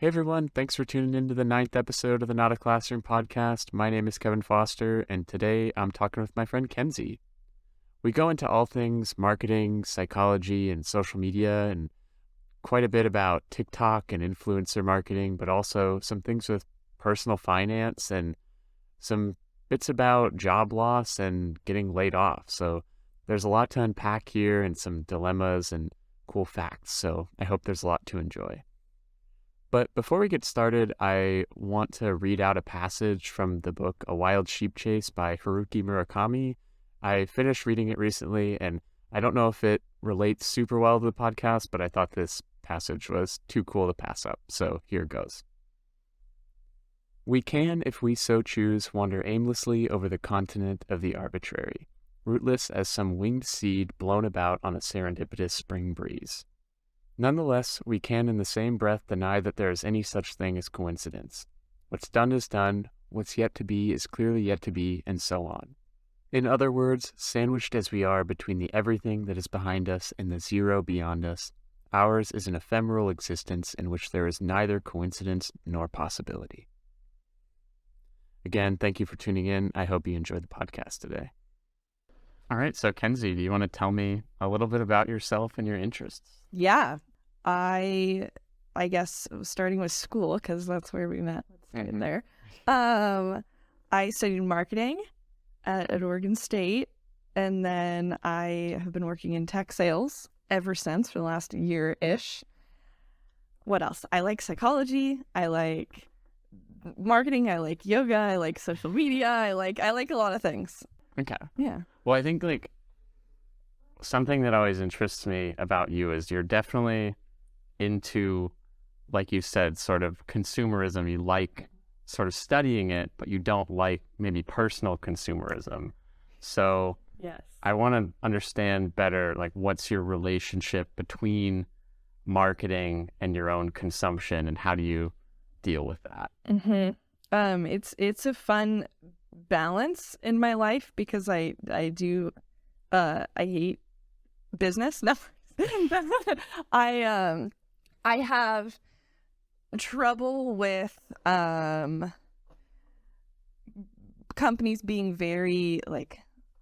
Hey everyone, thanks for tuning in to the 9th episode of the Not a Classroom podcast. My name is Kevin Foster, and today I'm talking with my friend Kenzie. We go into all things marketing, psychology, and social media, and quite a bit about TikTok and influencer marketing, but also some things with personal finance and some bits about job loss and getting laid off. So there's a lot to unpack here and some dilemmas and cool facts. So I hope there's a lot to enjoy. But before we get started, I want to read out a passage from the book A Wild Sheep Chase by Haruki Murakami. I finished reading it recently, and I don't know if it relates super well to the podcast, but I thought this passage was too cool to pass up, so here goes. We can, if we so choose, wander aimlessly over the continent of the arbitrary, rootless as some winged seed blown about on a serendipitous spring breeze. Nonetheless, we can in the same breath deny that there is any such thing as coincidence. What's done is done, what's yet to be is clearly yet to be, and so on. In other words, sandwiched as we are between the everything that is behind us and the zero beyond us, ours is an ephemeral existence in which there is neither coincidence nor possibility. Again, thank you for tuning in. I hope you enjoyed the podcast today. All right, so Kenzie, do you want to tell me a little bit about yourself and your interests? Yeah, I guess starting with school, because that's where we met. Let's start there. I studied marketing at Oregon State, and then I have been working in tech sales ever since for the last year-ish. What else? I like psychology. I like marketing. I like yoga. I like social media. I like a lot of things. Okay. Yeah. Well, I think something that always interests me about you is you're definitely into, like you said, sort of consumerism. You like sort of studying it, but you don't like maybe personal consumerism. So yes, I want to understand better, like, what's your relationship between marketing and your own consumption, and how do you deal with that? Mm-hmm. It's a fun balance in my life because I hate business. No, I have trouble with companies being very like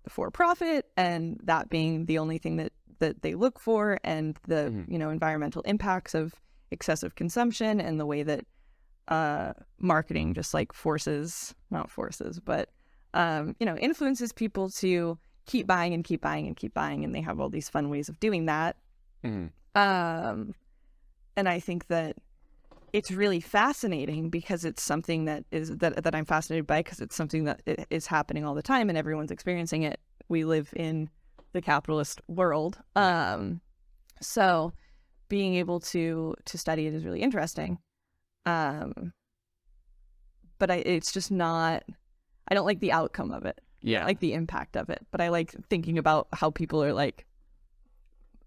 for profit, and that being the only thing that they look for, and the environmental impacts of excessive consumption, and the way that marketing just like influences people to keep buying and keep buying and keep buying, and they have all these fun ways of doing that. And I think that it's really fascinating because it's something that I'm fascinated by, because it's something that is happening all the time and everyone's experiencing it. We live in the capitalist world. So being able to study it is really interesting. But it's just not, I don't like the outcome of it. Yeah. I like the impact of it, but I like thinking about how people are like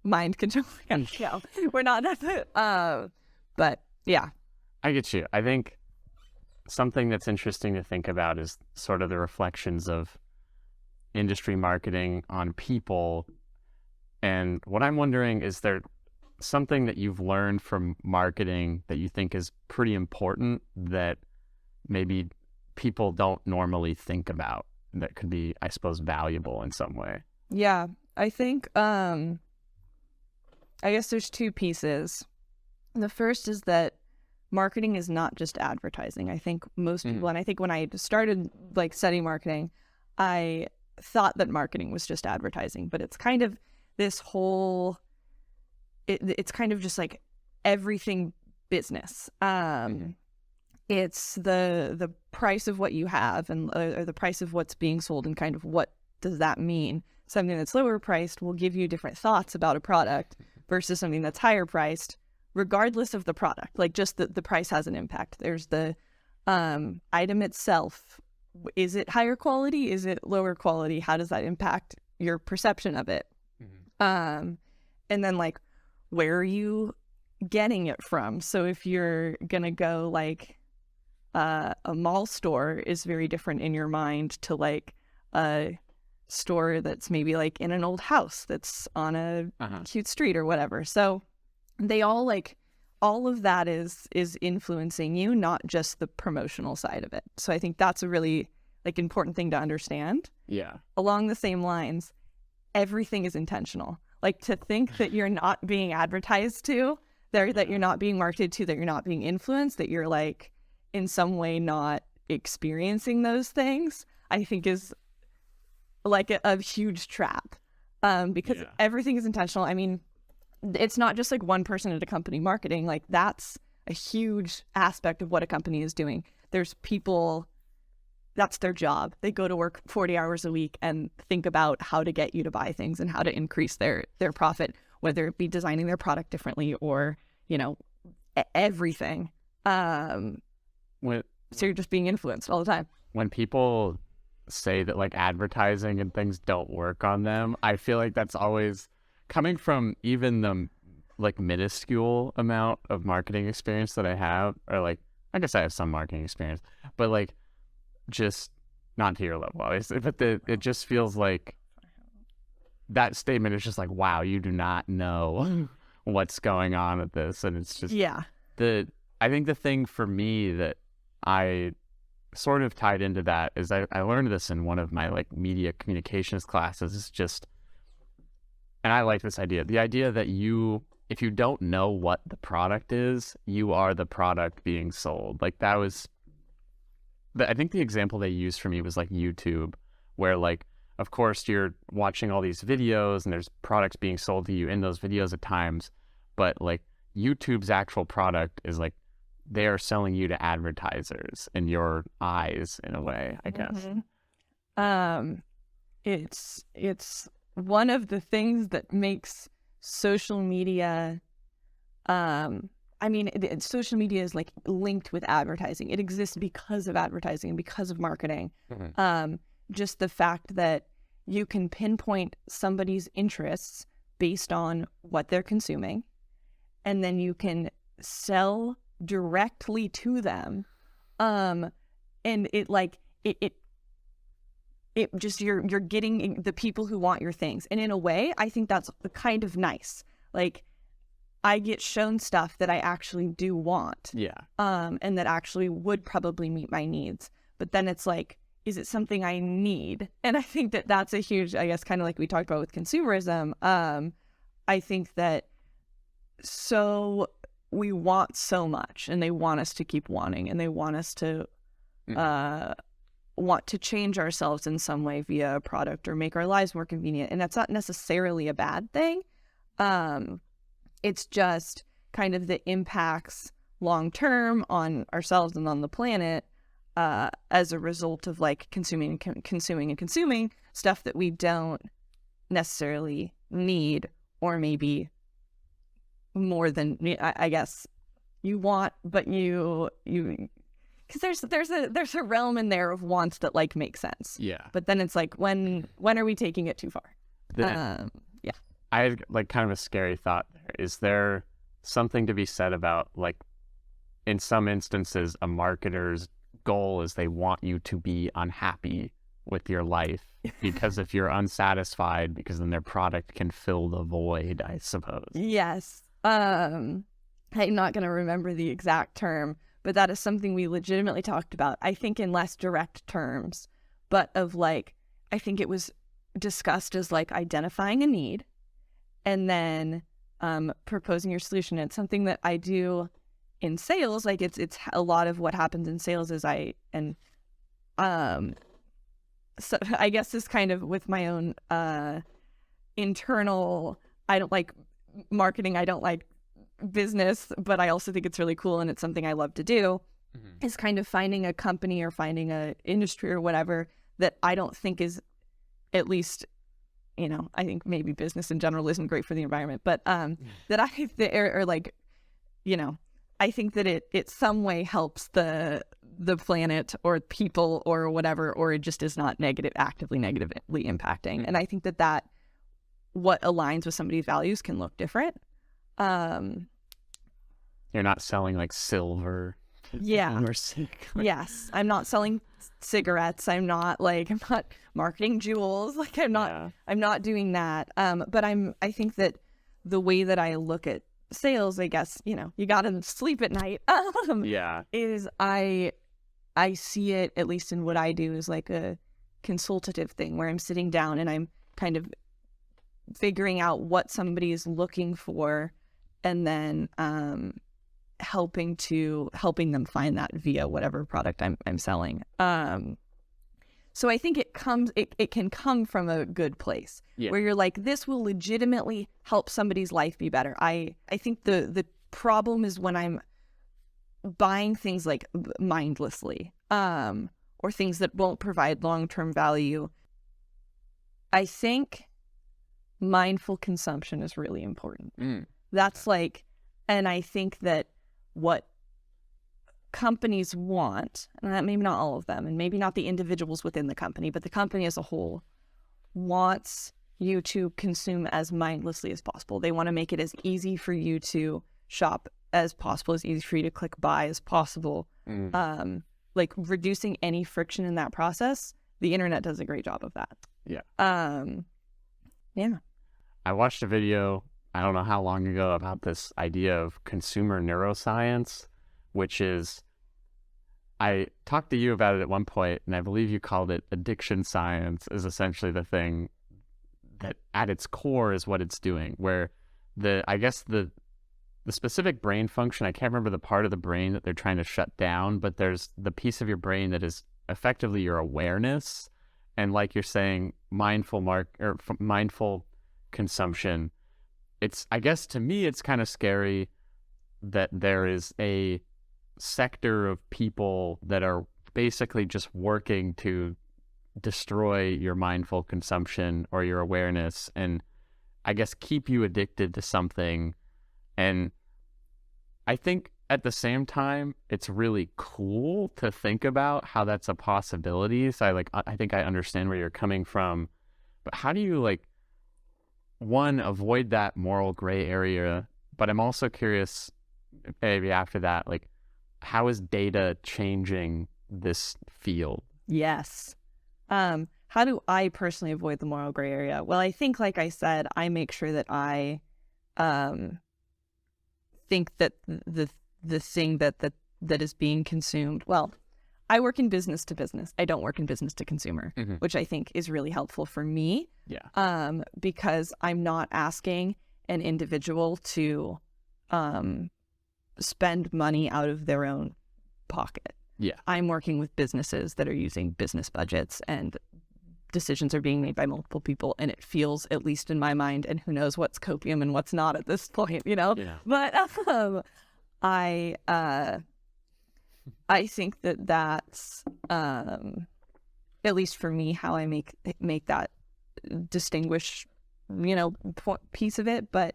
mind controlling. Yeah, we're not but yeah. I get you. I think something that's interesting to think about is sort of the reflections of industry marketing on people. And what I'm wondering, is there something that you've learned from marketing that you think is pretty important that maybe people don't normally think about, that could be, I suppose, valuable in some way? Yeah, I think I guess there's two pieces. The first is that marketing is not just advertising. I think most people, and I think when I started like studying marketing, I thought that marketing was just advertising, but it's kind of this whole, it's kind of just like everything business. It's the price of what you have, and or the price of what's being sold, and kind of what does that mean. Something that's lower priced will give you different thoughts about a product versus something that's higher priced, regardless of the product. Like, just the price has an impact. There's the item itself. Is it higher quality? Is it lower quality? How does that impact your perception of it? And then, like, where are you getting it from? So if you're gonna go like a mall store is very different in your mind to like a store that's maybe like in an old house that's on a cute street or whatever. So they all like all of that is influencing you, not just the promotional side of it. So I think that's a really like important thing to understand. Yeah. Along the same lines, everything is intentional. Like to think that you're not being advertised to, that you're not being marketed to, that you're not being influenced, that you're like in some way not experiencing those things, I think is like a huge trap. Because everything is intentional. I mean, it's not just like one person at a company marketing. Like that's a huge aspect of what a company is doing. There's people, that's their job. They go to work 40 hours a week and think about how to get you to buy things and how to increase their profit, whether it be designing their product differently or, you know, everything. So you're just being influenced all the time. When people say that like advertising and things don't work on them, I feel like that's always coming from even the like minuscule amount of marketing experience that I have, or like, I guess I have some marketing experience, but like just not to your level, obviously, but it just feels like that statement is just like, wow, you do not know what's going on with this. And it's just, I think the thing for me that I sort of tied into that is I learned this in one of my like media communications classes. It's just, and I like this idea, the idea that if you don't know what the product is, you are the product being sold. Like that was, I think the example they used for me was like YouTube, where like, of course you're watching all these videos and there's products being sold to you in those videos at times, but like YouTube's actual product is like, they are selling you to advertisers in your eyes in a way, I guess. It's one of the things that makes social media, I mean, social media is like linked with advertising. It exists because of advertising, because of marketing. Just the fact that you can pinpoint somebody's interests based on what they're consuming, and then you can sell directly to them. And it like, it just, you're getting the people who want your things. And in a way, I think that's kind of nice. Like, I get shown stuff that I actually do want. Yeah. And that actually would probably meet my needs. But then it's like, is it something I need? And I think that that's a huge, I guess, kind of like we talked about with consumerism. I think that we want so much, and they want us to keep wanting, and they want us to want to change ourselves in some way via a product or make our lives more convenient. And that's not necessarily a bad thing. It's just kind of the impacts long term on ourselves and on the planet as a result of like consuming stuff that we don't necessarily need, or maybe more than, I guess, you want, but you because there's a realm in there of wants that like make sense. Yeah. But then it's like, when are we taking it too far? Yeah. I had like kind of a scary thought there. Is there something to be said about like, in some instances, a marketer's goal is they want you to be unhappy with your life, because if you're unsatisfied, because then their product can fill the void, I suppose. Yes. I'm not going to remember the exact term, but that is something we legitimately talked about, I think in less direct terms, but of like, I think it was discussed as like identifying a need and then proposing your solution. It's something that I do in sales. Like it's a lot of what happens in sales is so I guess this kind of with my own internal, I don't like marketing, I don't like business, but I also think it's really cool and it's something I love to do, is kind of finding a company or finding a industry or whatever that I don't think is, at least, you know, I think maybe business in general isn't great for the environment, but that or like, you know, I think that it some way helps the planet or people or whatever, or it just is not actively negatively impacting. And I think that what aligns with somebody's values can look different. You're not selling like silver. Yeah. Or sick. Yes. I'm not selling cigarettes. I'm not marketing jewels. I'm not doing that. But I think that the way that I look at sales, I guess, you gotta sleep at night. Yeah. Is I see it, at least in what I do, is like a consultative thing where I'm sitting down and I'm kind of figuring out what somebody is looking for, and then helping them find that via whatever product I'm selling. So I think it can come from a good place where you're like, this will legitimately help somebody's life be better. I think the problem is when I'm buying things like mindlessly, or things that won't provide long-term value. I think mindful consumption is really important. That's like, and I think that what companies want, and maybe not all of them, and maybe not the individuals within the company, but the company as a whole wants you to consume as mindlessly as possible. They want to make it as easy for you to shop as possible, as easy for you to click buy as possible. Like reducing any friction in that process. The internet does a great job of that. Yeah. Yeah. I watched a video, I don't know how long ago, about this idea of consumer neuroscience, which is, I talked to you about it at one point, and I believe you called it addiction science, is essentially the thing that at its core is what it's doing, where the specific brain function, I can't remember the part of the brain that they're trying to shut down, but there's the piece of your brain that is effectively your awareness. And like you're saying, mindful consumption. It's, I guess to me, it's kind of scary that there is a sector of people that are basically just working to destroy your mindful consumption or your awareness, and I guess keep you addicted to something. And I think at the same time, it's really cool to think about how that's a possibility. So I think I understand where you're coming from, but how do you one, avoid that moral gray area? But I'm also curious, maybe after that, how is data changing this field? Yes. How do I personally avoid the moral gray area? Well, I think, like I said, I make sure that I think that the thing that is being consumed, well, I work in business to business. I don't work in business to consumer, which I think is really helpful for me. Yeah. Because I'm not asking an individual to spend money out of their own pocket. Yeah. I'm working with businesses that are using business budgets, and decisions are being made by multiple people, and it feels, at least in my mind, and who knows what's copium and what's not at this point, Yeah. But I think that's at least for me how I make that distinguish piece of it. But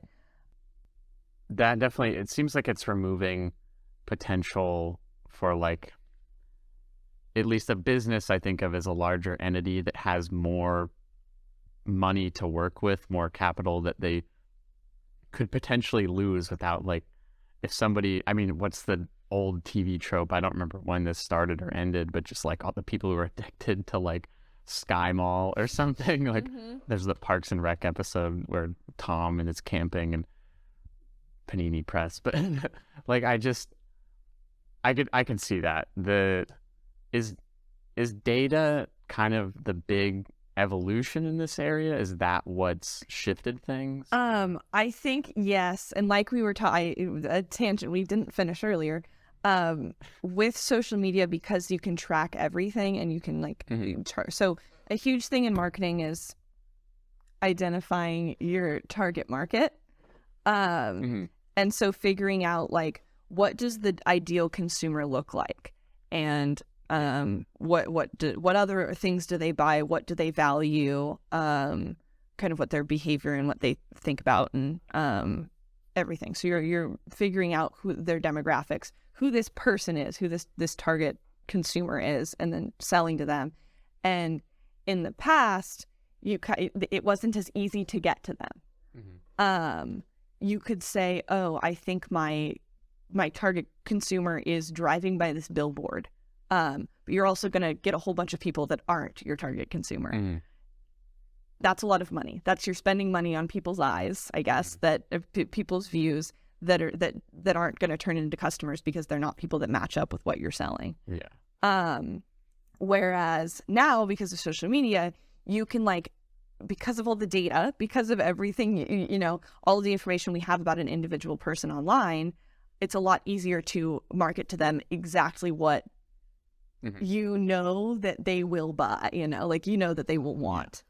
that definitely, it seems like it's removing potential for at least a business I think of as a larger entity that has more money to work with, more capital that they could potentially lose without if somebody, what's the old TV trope? I don't remember when this started or ended, but just all the people who are addicted to Sky Mall or something. There's the Parks and Rec episode where Tom and his camping and Panini Press, but I can see that. Is data kind of the big evolution in this area? Is that what's shifted things? I think yes, and like we were a tangent we didn't finish earlier. With social media, because you can track everything and you can so a huge thing in marketing is identifying your target market. And so figuring out what does the ideal consumer look like, and what other things do they buy, what do they value, kind of what their behavior and what they think about, and everything. So you're figuring out who their demographics, who this person is, who this target consumer is, and then selling to them. And in the past, it wasn't as easy to get to them. You could say, oh, I think my target consumer is driving by this billboard. But you're also going to get a whole bunch of people that aren't your target consumer. That's a lot of money. You're spending money on people's eyes, I guess, that people's views that aren't going to turn into customers because they're not people that match up with what you're selling. Yeah. Whereas now, because of social media, you can because of all the data, because of everything, all of the information we have about an individual person online, it's a lot easier to market to them exactly what that they will buy, that they will want.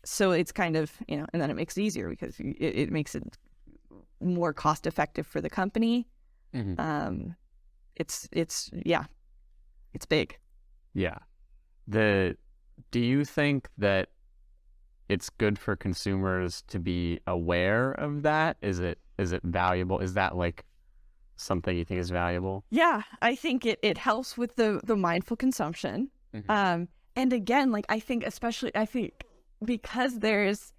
So it's kind of, and then it makes it easier because it makes it more cost effective for the company. It's big. Yeah. Do you think that it's good for consumers to be aware of that? Is it valuable? Is that something you think is valuable? Yeah, I think it helps with the mindful consumption. And again, I think because there's,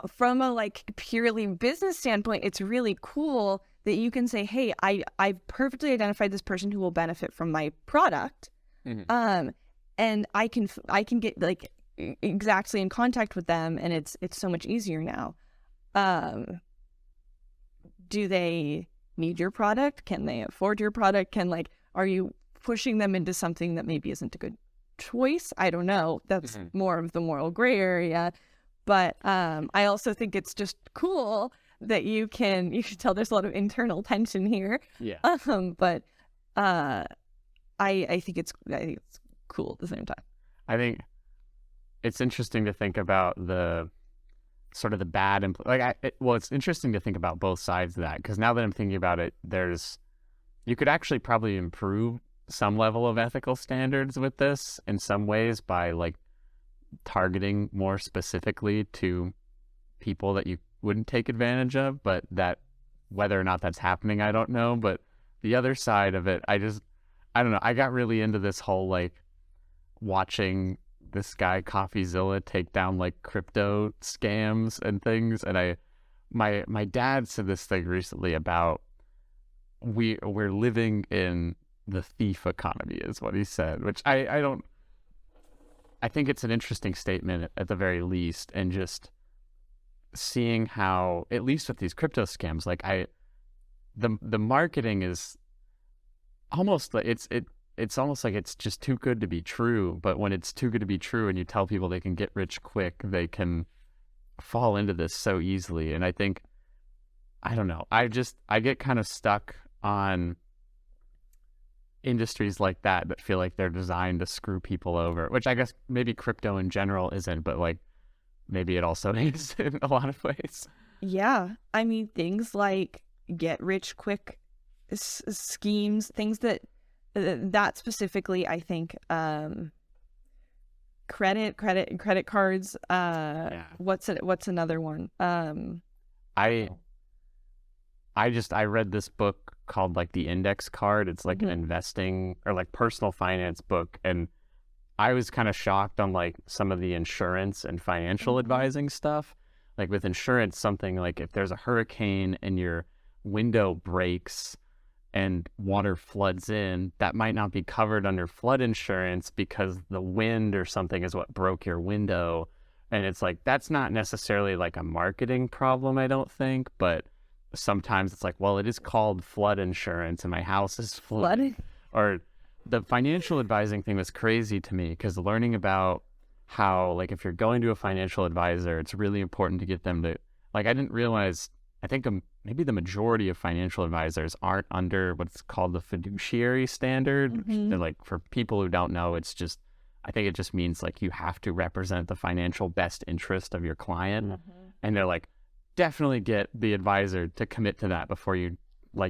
from a purely business standpoint, it's really cool that you can say, hey, I've perfectly identified this person who will benefit from my product. And I can get exactly in contact with them, and it's so much easier now. Do they need your product? Can they afford your product? Are you pushing them into something that maybe isn't a good choice? I don't know. That's more of the moral gray area. But I also think it's just cool that you can tell there's a lot of internal tension here. Yeah. But I think it's cool at the same time. I think it's interesting to think about the sort of the bad it's interesting to think about both sides of that, because now that I'm thinking about it, you could actually probably improve some level of ethical standards with this in some ways by targeting more specifically to people that you wouldn't take advantage of, but that whether or not that's happening, I don't know. But the other side of it, I don't know. I got really into this whole watching this guy CoffeeZilla take down crypto scams and things, and my dad said this thing recently about we're living in the thief economy, is what he said, which I think it's an interesting statement at the very least, and just seeing how, at least with these crypto scams, the marketing is almost it's almost like it's just too good to be true. But when it's too good to be true and you tell people they can get rich quick, they can fall into this so easily. And I think, I don't know, I get kind of stuck on industries like that feel like they're designed to screw people over, which I guess maybe crypto in general isn't, but maybe it also is in a lot of ways. Yeah. I mean, things like get rich quick schemes, things that specifically, I think, credit cards. What's another one? I read this book called The Index Card. It's an investing or personal finance book, and I was kind of shocked on some of the insurance and financial advising stuff. With insurance, something if there's a hurricane and your window breaks and water floods in, that might not be covered under flood insurance because the wind or something is what broke your window. And it's that's not necessarily a marketing problem, I don't think, but sometimes it's well, it is called flood insurance and my house is flooded. Or the financial advising thing was crazy to me, because learning about how if you're going to a financial advisor, it's really important to get them to I didn't realize, I think maybe the majority of financial advisors aren't under what's called the fiduciary standard. They're for people who don't know, it's just, I think it just means you have to represent the financial best interest of your client. And they're definitely get the advisor to commit to that before you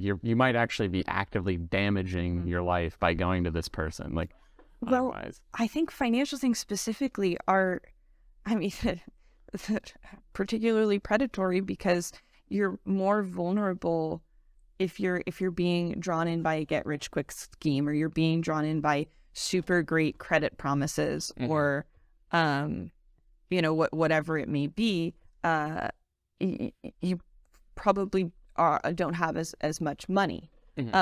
you might actually be actively damaging your life by going to this person. Well, otherwise. I think financial things specifically are, particularly predatory, because you're more vulnerable if you're being drawn in by a get rich quick scheme, or you're being drawn in by super great credit promises, or whatever it may be. You probably don't have as much money,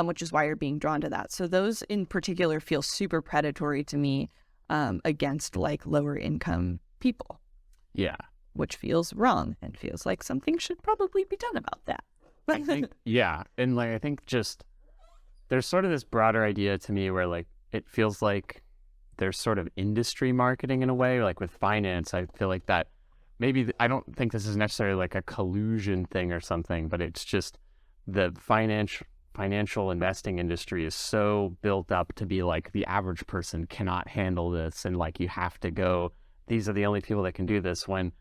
which is why you're being drawn to that. So those in particular feel super predatory to me, against lower income people. Yeah. which feels wrong and feels like something should probably be done about that. I think, yeah. And like, I think just there's sort of this broader idea to me where like, it feels like there's sort of industry marketing in a way, like with finance. I feel like that maybe, I don't think this is necessarily like a collusion thing or something, but it's just the financial investing industry is so built up to be like the average person cannot handle this. And like, you have to go, these are the only people that can do this, when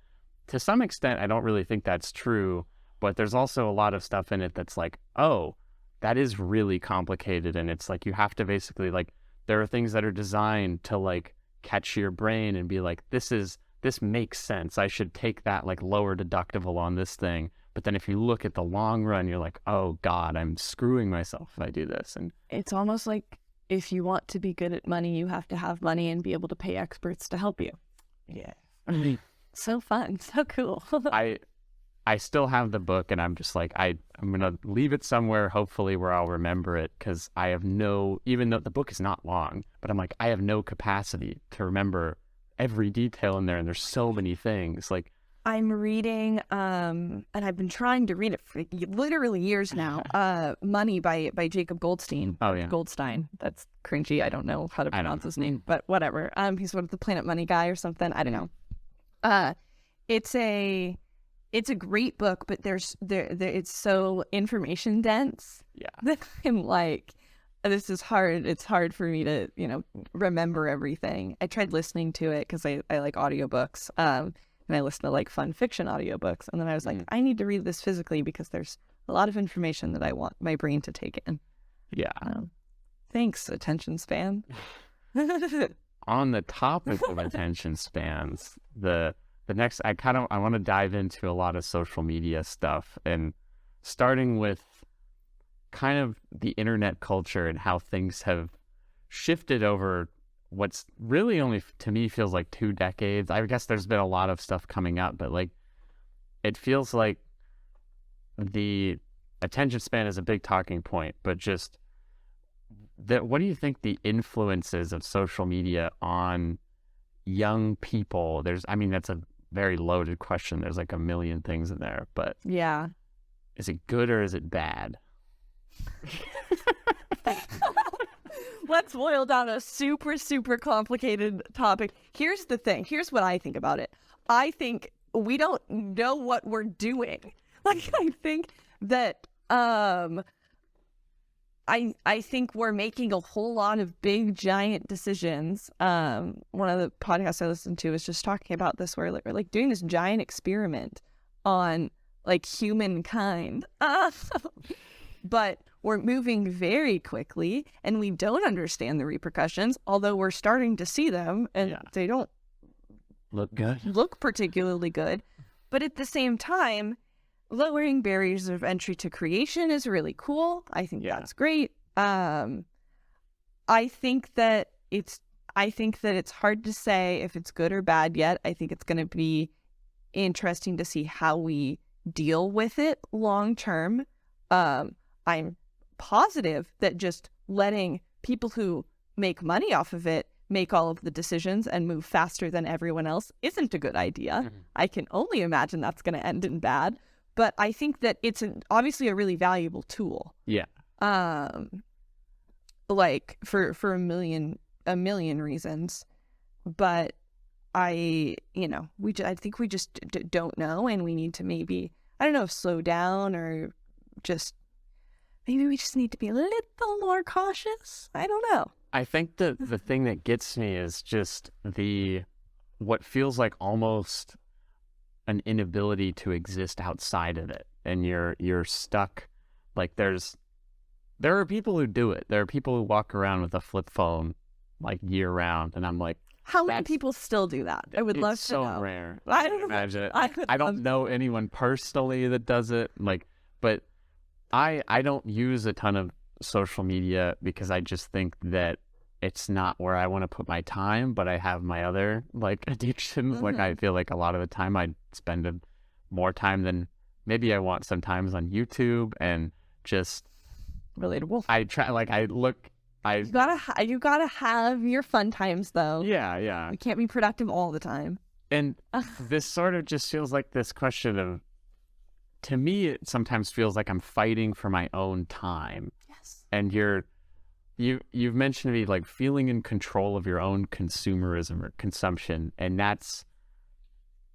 to some extent, I don't really think that's true, but there's also a lot of stuff in it that's like, oh, that is really complicated. And it's like, you have to basically like, there are things that are designed to like catch your brain and be like, this makes sense. I should take that like lower deductible on this thing. But then if you look at the long run, you're like, oh God, I'm screwing myself if I do this. And it's almost like if you want to be good at money, you have to have money and be able to pay experts to help you. yeah, So fun. So cool. I still have the book, and I'm just like, I'm going to leave it somewhere, hopefully where I'll remember it, because I have even though the book is not long, but I'm like, I have no capacity to remember every detail in there, and there's so many things. Like, I'm reading, and I've been trying to read it for literally years now, Money by Jacob Goldstein. Oh, yeah. Goldstein. That's cringy. I don't know how to pronounce his name, but whatever. He's sort of the Planet Money guy or something. I don't know. It's a great book, but it's so information dense. Yeah. That I'm like, this is hard. It's hard for me to, remember everything. I tried listening to it because I like audiobooks. And I listen to like fun fiction audiobooks. And then I was like, I need to read this physically because there's a lot of information that I want my brain to take in. Yeah. Thanks, attention span. On the topic of attention spans, the next, I want to dive into a lot of social media stuff, and starting with kind of the internet culture and how things have shifted over what's really only, to me, feels like 2 decades. I guess there's been a lot of stuff coming up, but like, it feels like the attention span is a big talking point, but just what do you think the influences of social media on young people? That's a very loaded question. There's like a million things in there, but yeah, is it good or is it bad? Let's boil down a super, super complicated topic. Here's the thing. Here's what I think about it. I think we don't know what we're doing. Like, I think that I think we're making a whole lot of big, giant decisions. One of the podcasts I listened to was just talking about this, where we're like doing this giant experiment on like humankind. But we're moving very quickly, and we don't understand the repercussions, although we're starting to see them, and they don't look particularly good. But at the same time, lowering barriers of entry to creation is really cool. I think that's great. I think that it's hard to say if it's good or bad yet. I think it's going to be interesting to see how we deal with it long term. I'm positive that just letting people who make money off of it make all of the decisions and move faster than everyone else isn't a good idea. Mm-hmm. I can only imagine that's going to end in bad. But I think that it's obviously a really valuable tool. Yeah. Like for a million reasons. But I think we just don't know, and we need to maybe, I don't know, slow down, or just maybe we just need to be a little more cautious. I don't know. I think that the thing that gets me is just what feels like almost an inability to exist outside of it, and you're stuck. Like there are people who do it. There are people who walk around with a flip phone like year round, and I'm like, how many people still do that? I would love to know. It's so rare. I don't imagine it. I don't know anyone personally that does it. Like, but I don't use a ton of social media because I just think that it's not where I want to put my time, but I have my other like addictions. Mm-hmm. Like, I feel like a lot of the time I spend more time than maybe I want sometimes on YouTube, and just relatable. I try, like, you gotta have your fun times though. Yeah. You can't be productive all the time. And this sort of just feels like this question of, to me, it sometimes feels like I'm fighting for my own time. Yes. And you've mentioned to me like feeling in control of your own consumerism or consumption, and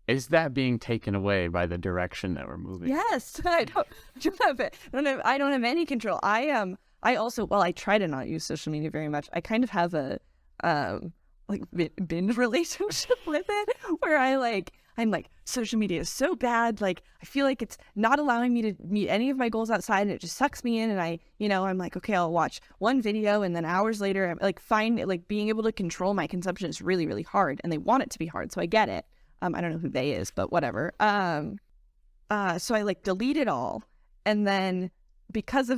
is that being taken away by the direction that we're moving? Yes, I don't have it. I don't have any control. I also, well, I try to not use social media very much. I kind of have a like binge relationship with it, where I'm like, social media is so bad. Like, I feel like it's not allowing me to meet any of my goals outside, and it just sucks me in. And I'm like, okay, I'll watch one video, and then hours later, I'm like, being able to control my consumption is really, really hard, and they want it to be hard. So I get it. I don't know who they is, but whatever. So I like delete it all, and then because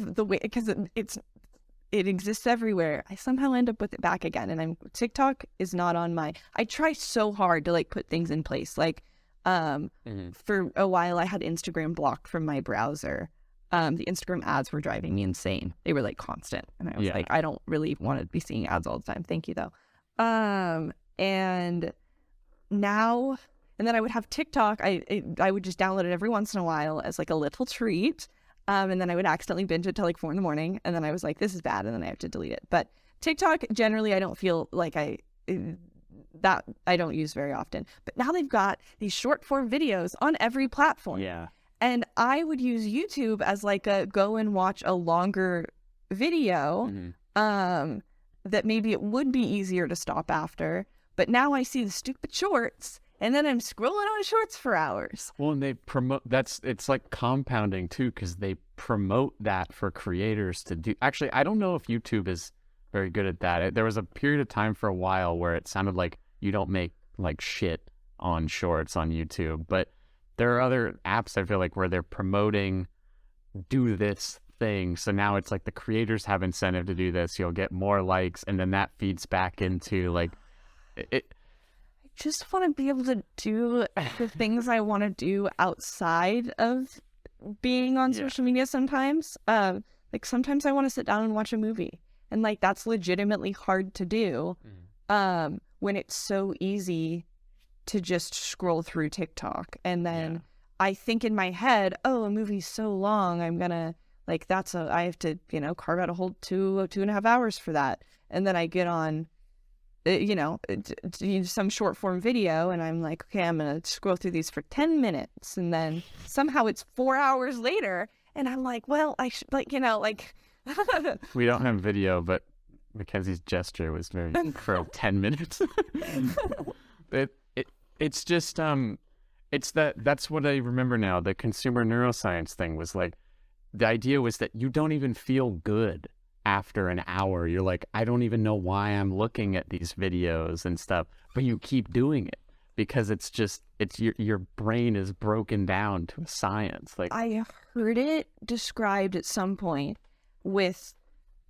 it exists everywhere, I somehow end up with it back again. And TikTok is not on I try so hard to like put things in place. Like, for a while I had Instagram blocked from my browser. The Instagram ads were driving me insane. They were like constant. And I was like, I don't really want to be seeing ads all the time. Thank you though. And now, and then I would have TikTok. I would just download it every once in a while as like a little treat. And then I would accidentally binge it till like 4 a.m. And then I was like, this is bad. And then I have to delete it. But TikTok, generally, I don't feel like I don't use very often. But now they've got these short form videos on every platform. Yeah. And I would use YouTube as like a go and watch a longer video, that maybe it would be easier to stop after. But now I see the stupid shorts, and then I'm scrolling on shorts for hours. Well, and they promote, it's like compounding too, because they promote that for creators to do. Actually, I don't know if YouTube is very good at that. There was a period of time for a while where it sounded like you don't make like shit on shorts on YouTube, but there are other apps I feel like where they're promoting, do this thing. So now it's like the creators have incentive to do this. You'll get more likes, and then that feeds back into like it. I just want to be able to do the things I want to do outside of being on social media sometimes. Like sometimes I want to sit down and watch a movie, and like that's legitimately hard to do when it's so easy to just scroll through TikTok. And then I think in my head, oh, a movie's so long, I'm gonna like I have to carve out a whole 2.5 hours for that. And then I get on some short form video, and I'm like, okay, I'm gonna scroll through these for 10 minutes, and then somehow it's 4 hours later, and I'm like, well, I should We don't have video, but Mackenzie's gesture was very for 10 minutes. It's just that's what I remember now. The consumer neuroscience thing was like, the idea was that you don't even feel good after an hour. You're like, I don't even know why I'm looking at these videos and stuff, but you keep doing it because it's your brain is broken down to a science. Like, I heard it described at some point with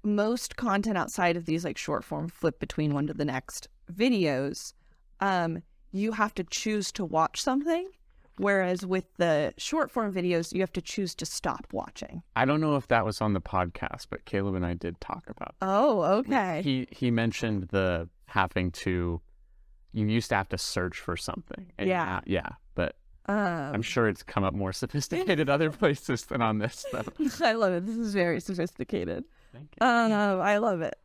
most content outside of these like short form flip between one to the next videos. You have to choose to watch something, whereas with the short form videos, you have to choose to stop watching. I don't know if that was on the podcast, but Caleb and I did talk about that. Oh, okay. He mentioned you used to have to search for something. And but I'm sure it's come up more sophisticated other places than on this stuff. I love it. This is very sophisticated. Thank you. I love it.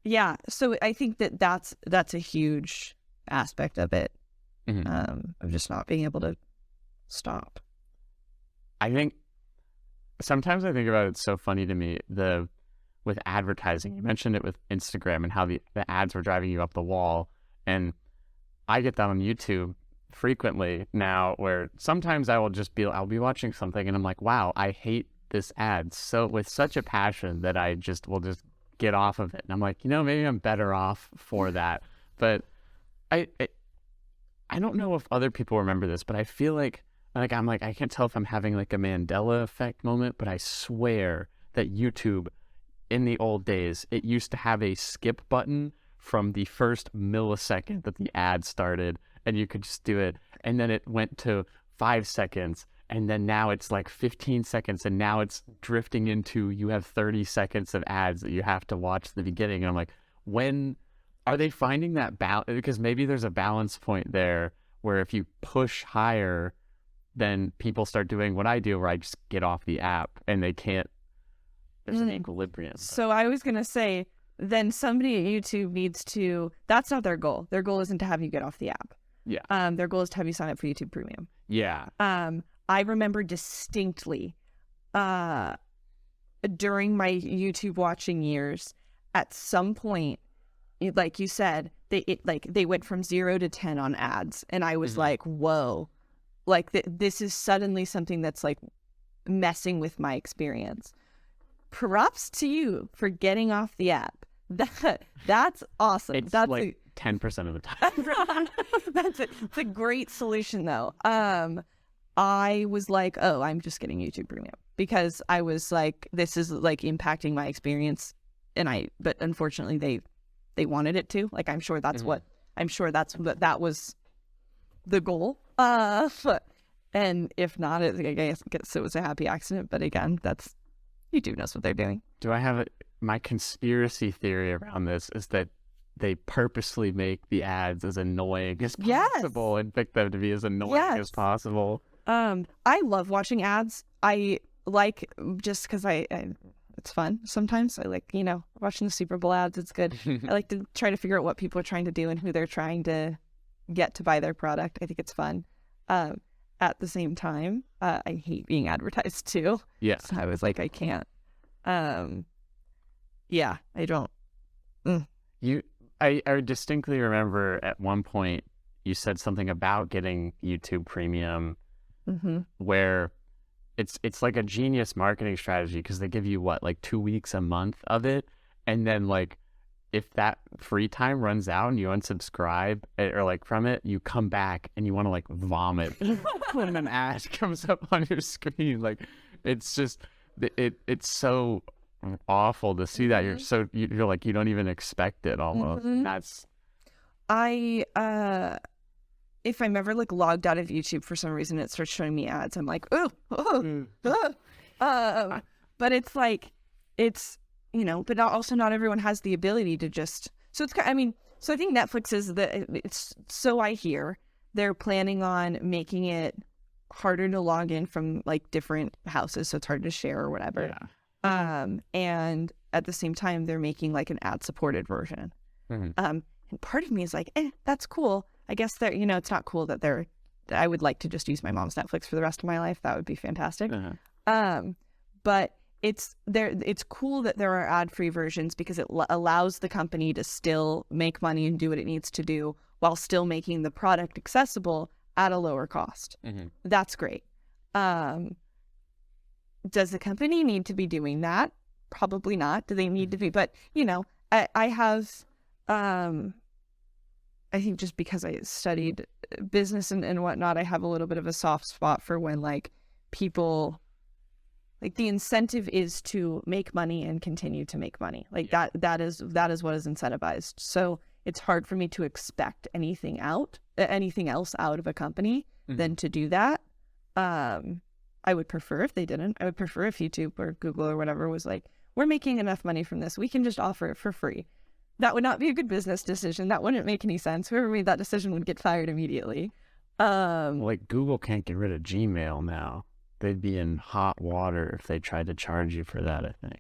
Yeah. So I think that's a huge aspect of it. Of just not being able to stop. I think sometimes I think about it, it's so funny to me, with advertising. You mentioned it with Instagram and how the ads were driving you up the wall, and I get that on YouTube frequently now, where sometimes I'll be watching something and I'm like, wow, I hate this ad so with such a passion that I will just get off of it, and I'm like, maybe I'm better off for that. But I don't know if other people remember this, but I feel like I can't tell if I'm having like a Mandela effect moment, but I swear that YouTube in the old days, it used to have a skip button from the first millisecond that the ad started, and you could just do it. And then it went to 5 seconds, and then now it's like 15 seconds, and now it's drifting into you have 30 seconds of ads that you have to watch the beginning. And I'm like, when are they finding that balance? Because maybe there's a balance point there where if you push higher, then people start doing what I do, where I just get off the app and they can't. There's an equilibrium. So I was going to say, then somebody at YouTube needs to, that's not their goal. Their goal isn't to have you get off the app. Yeah. Their goal is to have you sign up for YouTube Premium. Yeah. I remember distinctly during my YouTube watching years, at some point, like you said, they went from 0 to 10 on ads. And I was like, whoa, like this is suddenly something that's like messing with my experience. Props to you for getting off the app. That's awesome. It's that's like 10% of the time. It's a great solution though. I was like, oh, I'm just getting YouTube Premium because I was like, this is like impacting my experience, but unfortunately they wanted it to. Like, I'm sure that's what that was the goal. And if not, I guess it was a happy accident. But again, that's YouTube knows what they're doing. Do I have my conspiracy theory around this is that they purposely make the ads as annoying as possible and pick them to be as annoying as possible. I love watching ads. I like, just because it's fun sometimes. I like, watching the Super Bowl ads. It's good. I like to try to figure out what people are trying to do and who they're trying to get to buy their product. I think it's fun. At the same time, I hate being advertised too. Yeah. So I was like, I can't. Yeah, I don't. I distinctly remember at one point you said something about getting YouTube Premium, where it's like a genius marketing strategy because they give you like 2 weeks a month of it, and then like if that free time runs out and you unsubscribe or like from it, you come back and you want to like vomit when an ad comes up on your screen. Like it's just it's so awful to see that. You're like, you don't even expect it almost. That's if I'm ever like logged out of YouTube for some reason, it starts showing me ads. I'm like, but it's like, it's, but also not everyone has the ability to just, so it's, so I think Netflix is so I hear they're planning on making it harder to log in from like different houses. So it's hard to share or whatever. Yeah. And at the same time, they're making like an ad supported version. And part of me is like, that's cool. I guess that, it's not cool that I would like to just use my mom's Netflix for the rest of my life. That would be fantastic. But it's cool that there are ad-free versions because it allows the company to still make money and do what it needs to do while still making the product accessible at a lower cost. That's great. Does the company need to be doing that? Probably not. Do they need to be? But, I have, I think just because I studied business and whatnot, I have a little bit of a soft spot for when like people, like the incentive is to make money and continue to make money. Like that is what is incentivized. So it's hard for me to expect anything else out of a company than to do that. I would prefer if they didn't. I would prefer if YouTube or Google or whatever was like, we're making enough money from this, we can just offer it for free. That would not be a good business decision. That wouldn't make any sense. Whoever made that decision would get fired immediately. Like Google can't get rid of Gmail now. They'd be in hot water if they tried to charge you for that, I think.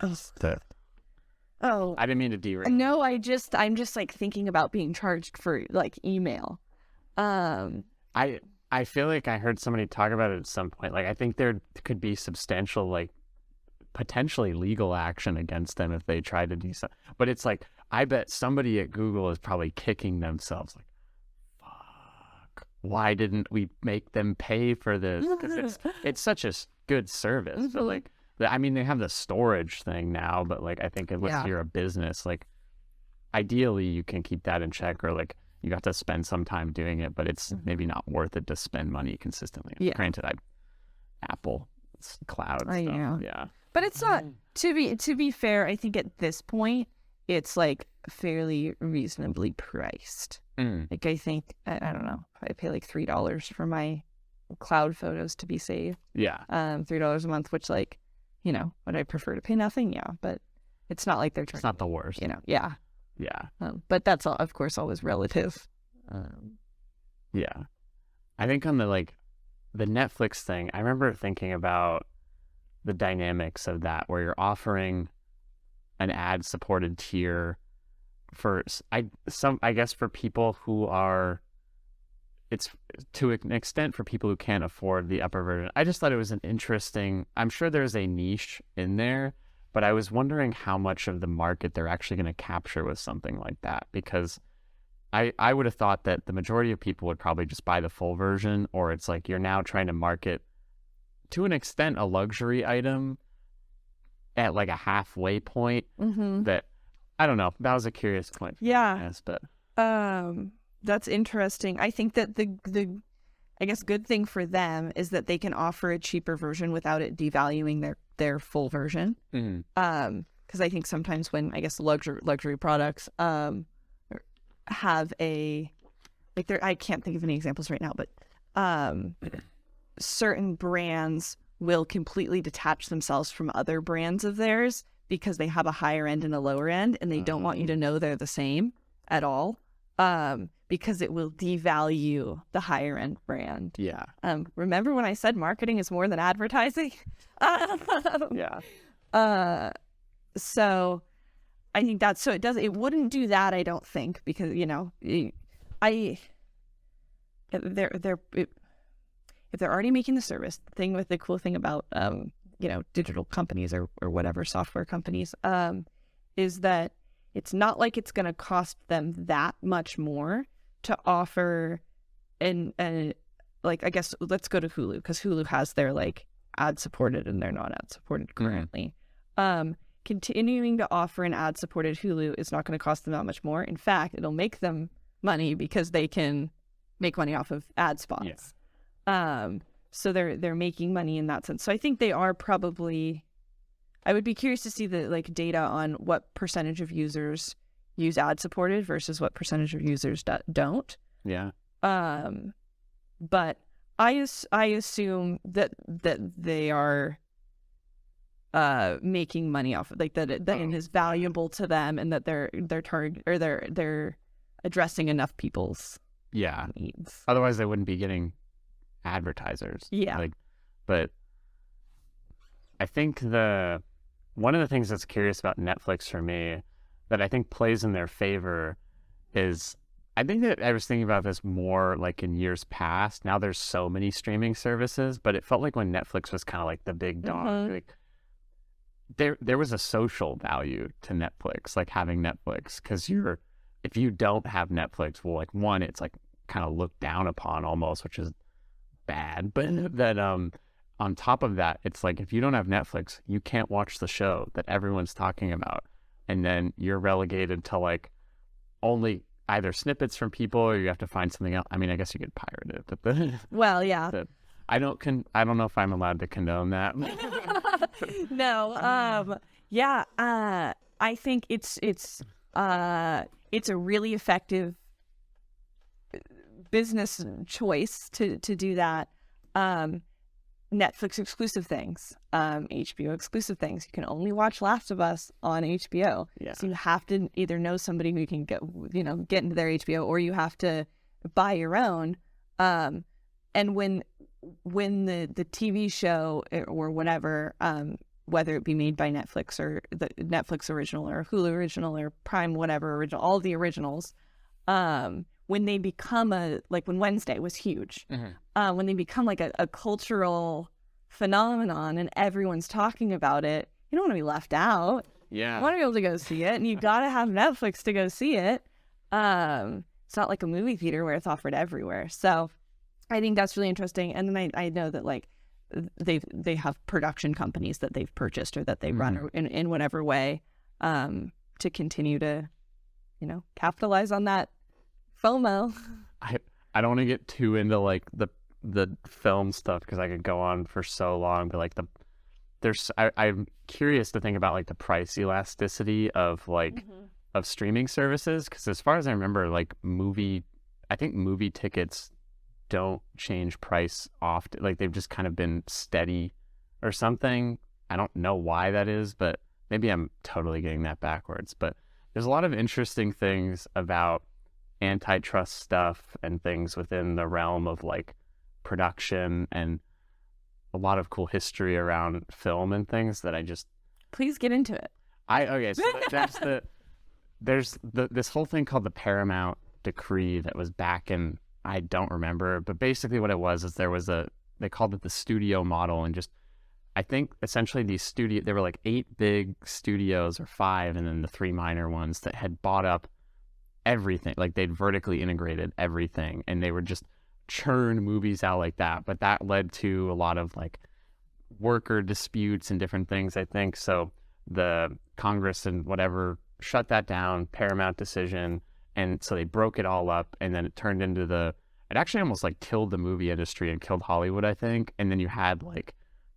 Oh. I didn't mean to derail. No, I'm just like thinking about being charged for like email. I feel like I heard somebody talk about it at some point. Like I think there could be substantial, like potentially legal action against them if they try to do something. But it's like, I bet somebody at Google is probably kicking themselves like, fuck, why didn't we make them pay for this? Because it's such a good service. But like, they have the storage thing now, but like, I think unless you're a business, like ideally you can keep that in check, or like you got to spend some time doing it, but it's maybe not worth it to spend money consistently. Yeah. Granted, Apple cloud stuff. Yeah. But it's not, to be fair, I think at this point, it's like fairly reasonably priced. Like I think, I don't know, I pay like $3 for my cloud photos to be saved. Yeah. $3 a month, which like, would I prefer to pay nothing? Yeah. But it's not like they're trying. It's not the worst. Yeah. Yeah. But that's all, of course, always relative. Yeah. I think on the Netflix thing, I remember thinking about the dynamics of that, where you're offering an ad-supported tier for I guess for people who are, it's to an extent for people who can't afford the upper version. I just thought it was an interesting, I'm sure there's a niche in there, but I was wondering how much of the market they're actually going to capture with something like that, because I would have thought that the majority of people would probably just buy the full version, or it's like you're now trying to market, to an extent, a luxury item at like a halfway point. That, I don't know. That was a curious point. Yeah. Yes, but that's interesting. I think that the I guess good thing for them is that they can offer a cheaper version without it devaluing their full version. Because I think sometimes when, I guess, luxury products have a, like, I can't think of any examples right now, but certain brands will completely detach themselves from other brands of theirs because they have a higher end and a lower end, and they don't want you to know they're the same at all, because it will devalue the higher end brand. yeah. Remember when I said marketing is more than advertising? Yeah. So I think that's, so it wouldn't do that, I don't think, because, if they're already making the service, the cool thing about digital companies or whatever, software companies, is that it's not like it's going to cost them that much more to offer I guess let's go to Hulu, because Hulu has their ad supported and they're not ad supported currently. Continuing to offer an ad supported Hulu is not going to cost them that much more. In fact, it'll make them money because they can make money off of ad spots. So they're making money in that sense. So I think they are probably, I would be curious to see the data on what percentage of users use ad supported versus what percentage of users don't. Yeah. But I assume that they are making money off of, that it is valuable to them, and that they're addressing enough people's needs. Otherwise they wouldn't be getting advertisers. Yeah. But I think one of the things that's curious about Netflix for me that I think plays in their favor is, I think that I was thinking about this more in years past. Now there's so many streaming services, but it felt like when Netflix was kind of the big dog, there was a social value to Netflix, having Netflix, because if you don't have Netflix, well, one, it's kind of looked down upon almost, which is bad, but that on top of that, it's if you don't have Netflix, you can't watch the show that everyone's talking about, and then you're relegated to only either snippets from people, or you have to find something else. I mean, I guess you could pirate it, but well, yeah. I don't know if I'm allowed to condone that. No. Yeah. I think it's a really effective business choice to do that. Netflix exclusive things, HBO exclusive things. You can only watch Last of Us on HBO. Yeah. So you have to either know somebody who can get into their HBO, or you have to buy your own. And when the TV show or whatever, whether it be made by Netflix or the Netflix original or Hulu original or Prime whatever original, all the originals, when they become when Wednesday was huge, when they become a cultural phenomenon and everyone's talking about it, you don't want to be left out. Yeah. You want to be able to go see it, and you got to have Netflix to go see it. It's not like a movie theater where it's offered everywhere. So I think that's really interesting. And then I know that they have production companies that they've purchased or that they run in whatever way, to continue to, capitalize on that FOMO. I don't want to get too into the film stuff, because I could go on for so long, but I'm curious to think about the price elasticity of of streaming services, because as far as I remember, movie tickets don't change price often. They've just kind of been steady or something. I don't know why that is, but maybe I'm totally getting that backwards. But there's a lot of interesting things about antitrust stuff and things within the realm of like production, and a lot of cool history around film and things that I just... Please get into it. Okay, so there's this whole thing called the Paramount Decree that was back in, I don't remember, but basically what it was is they called it the studio model, and just, I think essentially there were like 8 big studios or 5, and then the 3 minor ones that had bought up everything. Like they'd vertically integrated everything, and they would just churn movies out like that. But that led to a lot of like worker disputes and different things, I think. So the Congress and whatever shut that down, Paramount decision. And so they broke it all up, and then it turned into it actually almost like killed the movie industry and killed Hollywood, I think. And then you had like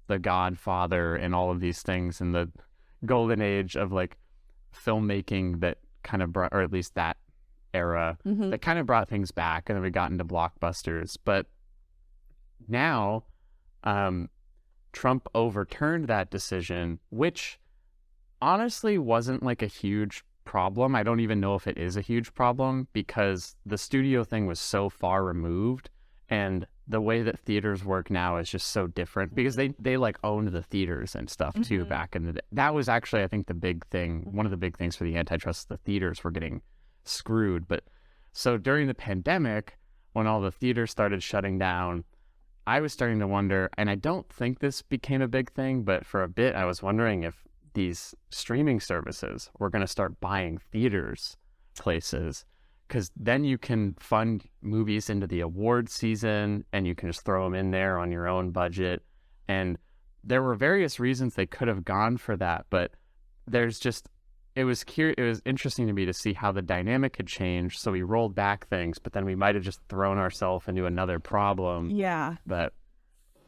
The Godfather and all of these things in the golden age of like filmmaking that kind of brought, or at least that era, that kind of brought things back. And then we got into blockbusters. But now Trump overturned that decision, which honestly wasn't like a huge problem. I don't even know if it is a huge problem, because the studio thing was so far removed, and the way that theaters work now is just so different, because they like owned the theaters and stuff too back in the day. That was actually, I think, the big thing, one of the big things for the antitrust. The theaters were getting screwed. But so during the pandemic, when all the theaters started shutting down, I was starting to wonder, and I don't think this became a big thing, but for a bit I was wondering if these streaming services were going to start buying theaters places, because then you can fund movies into the award season and you can just throw them in there on your own budget. And there were various reasons they could have gone for that, but it was interesting to me to see how the dynamic had changed. So we rolled back things, but then we might have just thrown ourselves into another problem. Yeah. But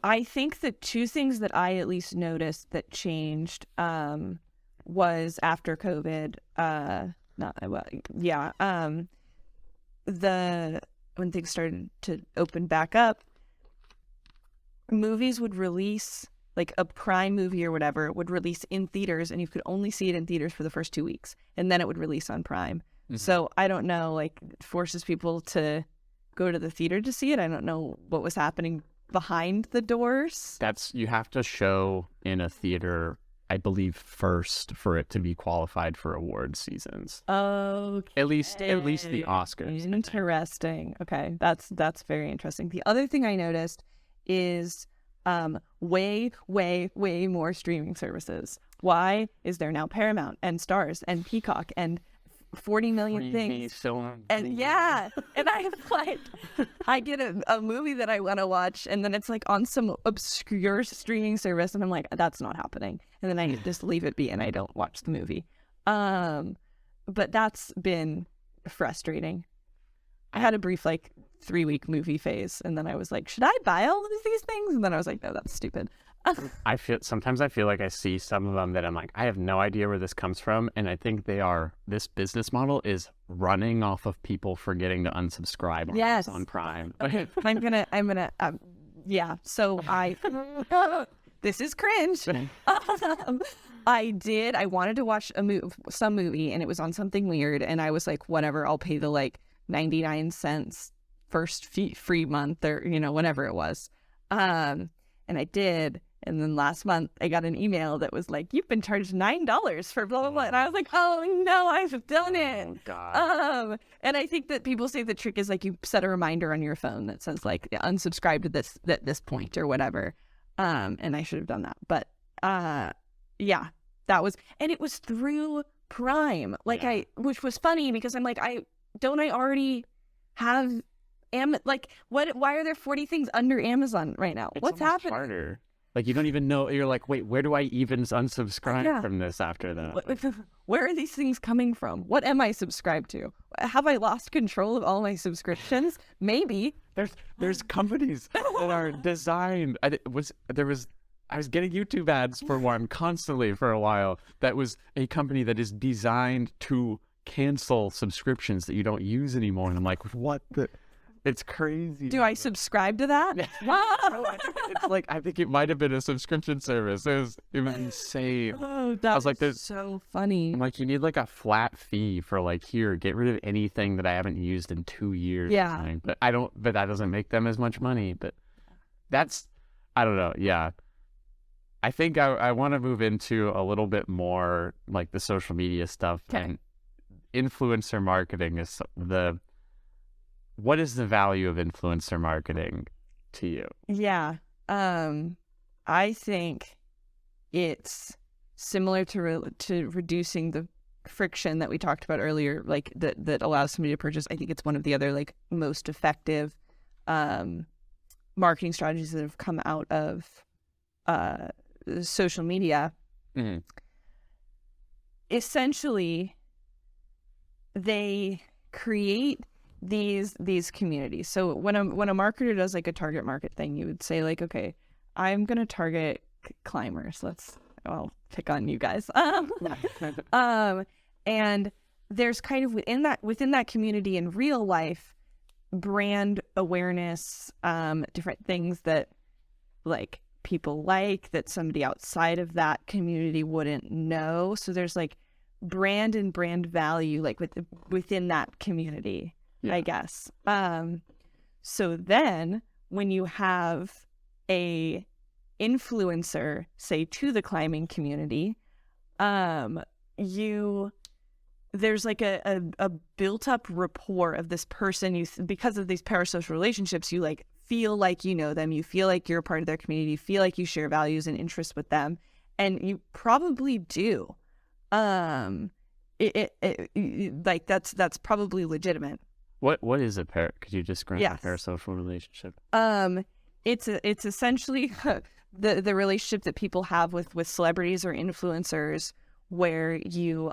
I think the 2 things that I at least noticed that changed was after COVID. When things started to open back up, movies would release, like a Prime movie or whatever, would release in theaters, and you could only see it in theaters for the first 2 weeks, and then it would release on Prime. So I don't know, like, it forces people to go to the theater to see it. I don't know what was happening behind the doors. You have to show in a theater, I believe, first for it to be qualified for award seasons. Okay. At least the Oscars. Interesting. Okay, that's very interesting. The other thing I noticed is way more streaming services. Why is there now Paramount and Stars and Peacock and 40 million things? And yeah, and I get a movie that I want to watch, and then it's like on some obscure streaming service, and I'm like, that's not happening, and then I just leave it be and I don't watch the movie. But that's been frustrating. I had a brief 3-week movie phase, and then I was like, should I buy all of these things? And then I was like, no, that's stupid. Sometimes I feel like I see some of them that I'm like, I have no idea where this comes from, and I think this business model is running off of people forgetting to unsubscribe on Prime. Okay. So this is cringe. I wanted to watch some movie, and it was on something weird, and I was like, whatever, I'll pay the 99 cents first free month, or whatever it was, and I did. And then last month I got an email that was like, you've been charged $9 for blah blah blah, and I was like, oh no, I've done it. Oh, God. And I think that people say the trick is you set a reminder on your phone that says unsubscribe to this at this point or whatever, and I should have done that. But yeah, that was, and it was through Prime, which was funny, because I'm like, I already have why are there 40 things under Amazon right now? It's What's happening? Harder. You don't even know. You're like, wait, where do I even unsubscribe from this after that? Where are these things coming from? What am I subscribed to? Have I lost control of all my subscriptions? Maybe. There's companies that are designed. I was getting YouTube ads for one constantly for a while. That was a company that is designed to cancel subscriptions that you don't use anymore. And I'm like, what the? It's crazy. Do I subscribe to that? I think it might have been a subscription service. It was insane. Oh, that was like, so funny. I'm like, you need like a flat fee for like, here, get rid of anything that I haven't used in 2 years. Yeah. But that doesn't make them as much money. But I don't know. Yeah. I think I want to move into a little bit more like the social media stuff. Okay. And influencer marketing is what is the value of influencer marketing to you? Yeah. I think it's similar to reducing the friction that we talked about earlier, like that allows somebody to purchase. I think it's one of the other like most effective marketing strategies that have come out of social media. Mm-hmm. Essentially, they create these communities. So when a marketer does like a target market thing, you would say like, okay, I'm gonna target climbers. I'll pick on you guys. And there's kind of within that community in real life, brand awareness, different things that like people like that somebody outside of that community wouldn't know. So there's like brand and brand value like within that community, I guess. So then when you have a influencer, say to the climbing community, there's like a built up rapport of this person. Because of these parasocial relationships, you like feel like you know them, you feel like you're a part of their community, you feel like you share values and interests with them, and you probably do. Like that's probably legitimate. What is could you describe a parasocial relationship? It's essentially the relationship that people have with celebrities or influencers, where you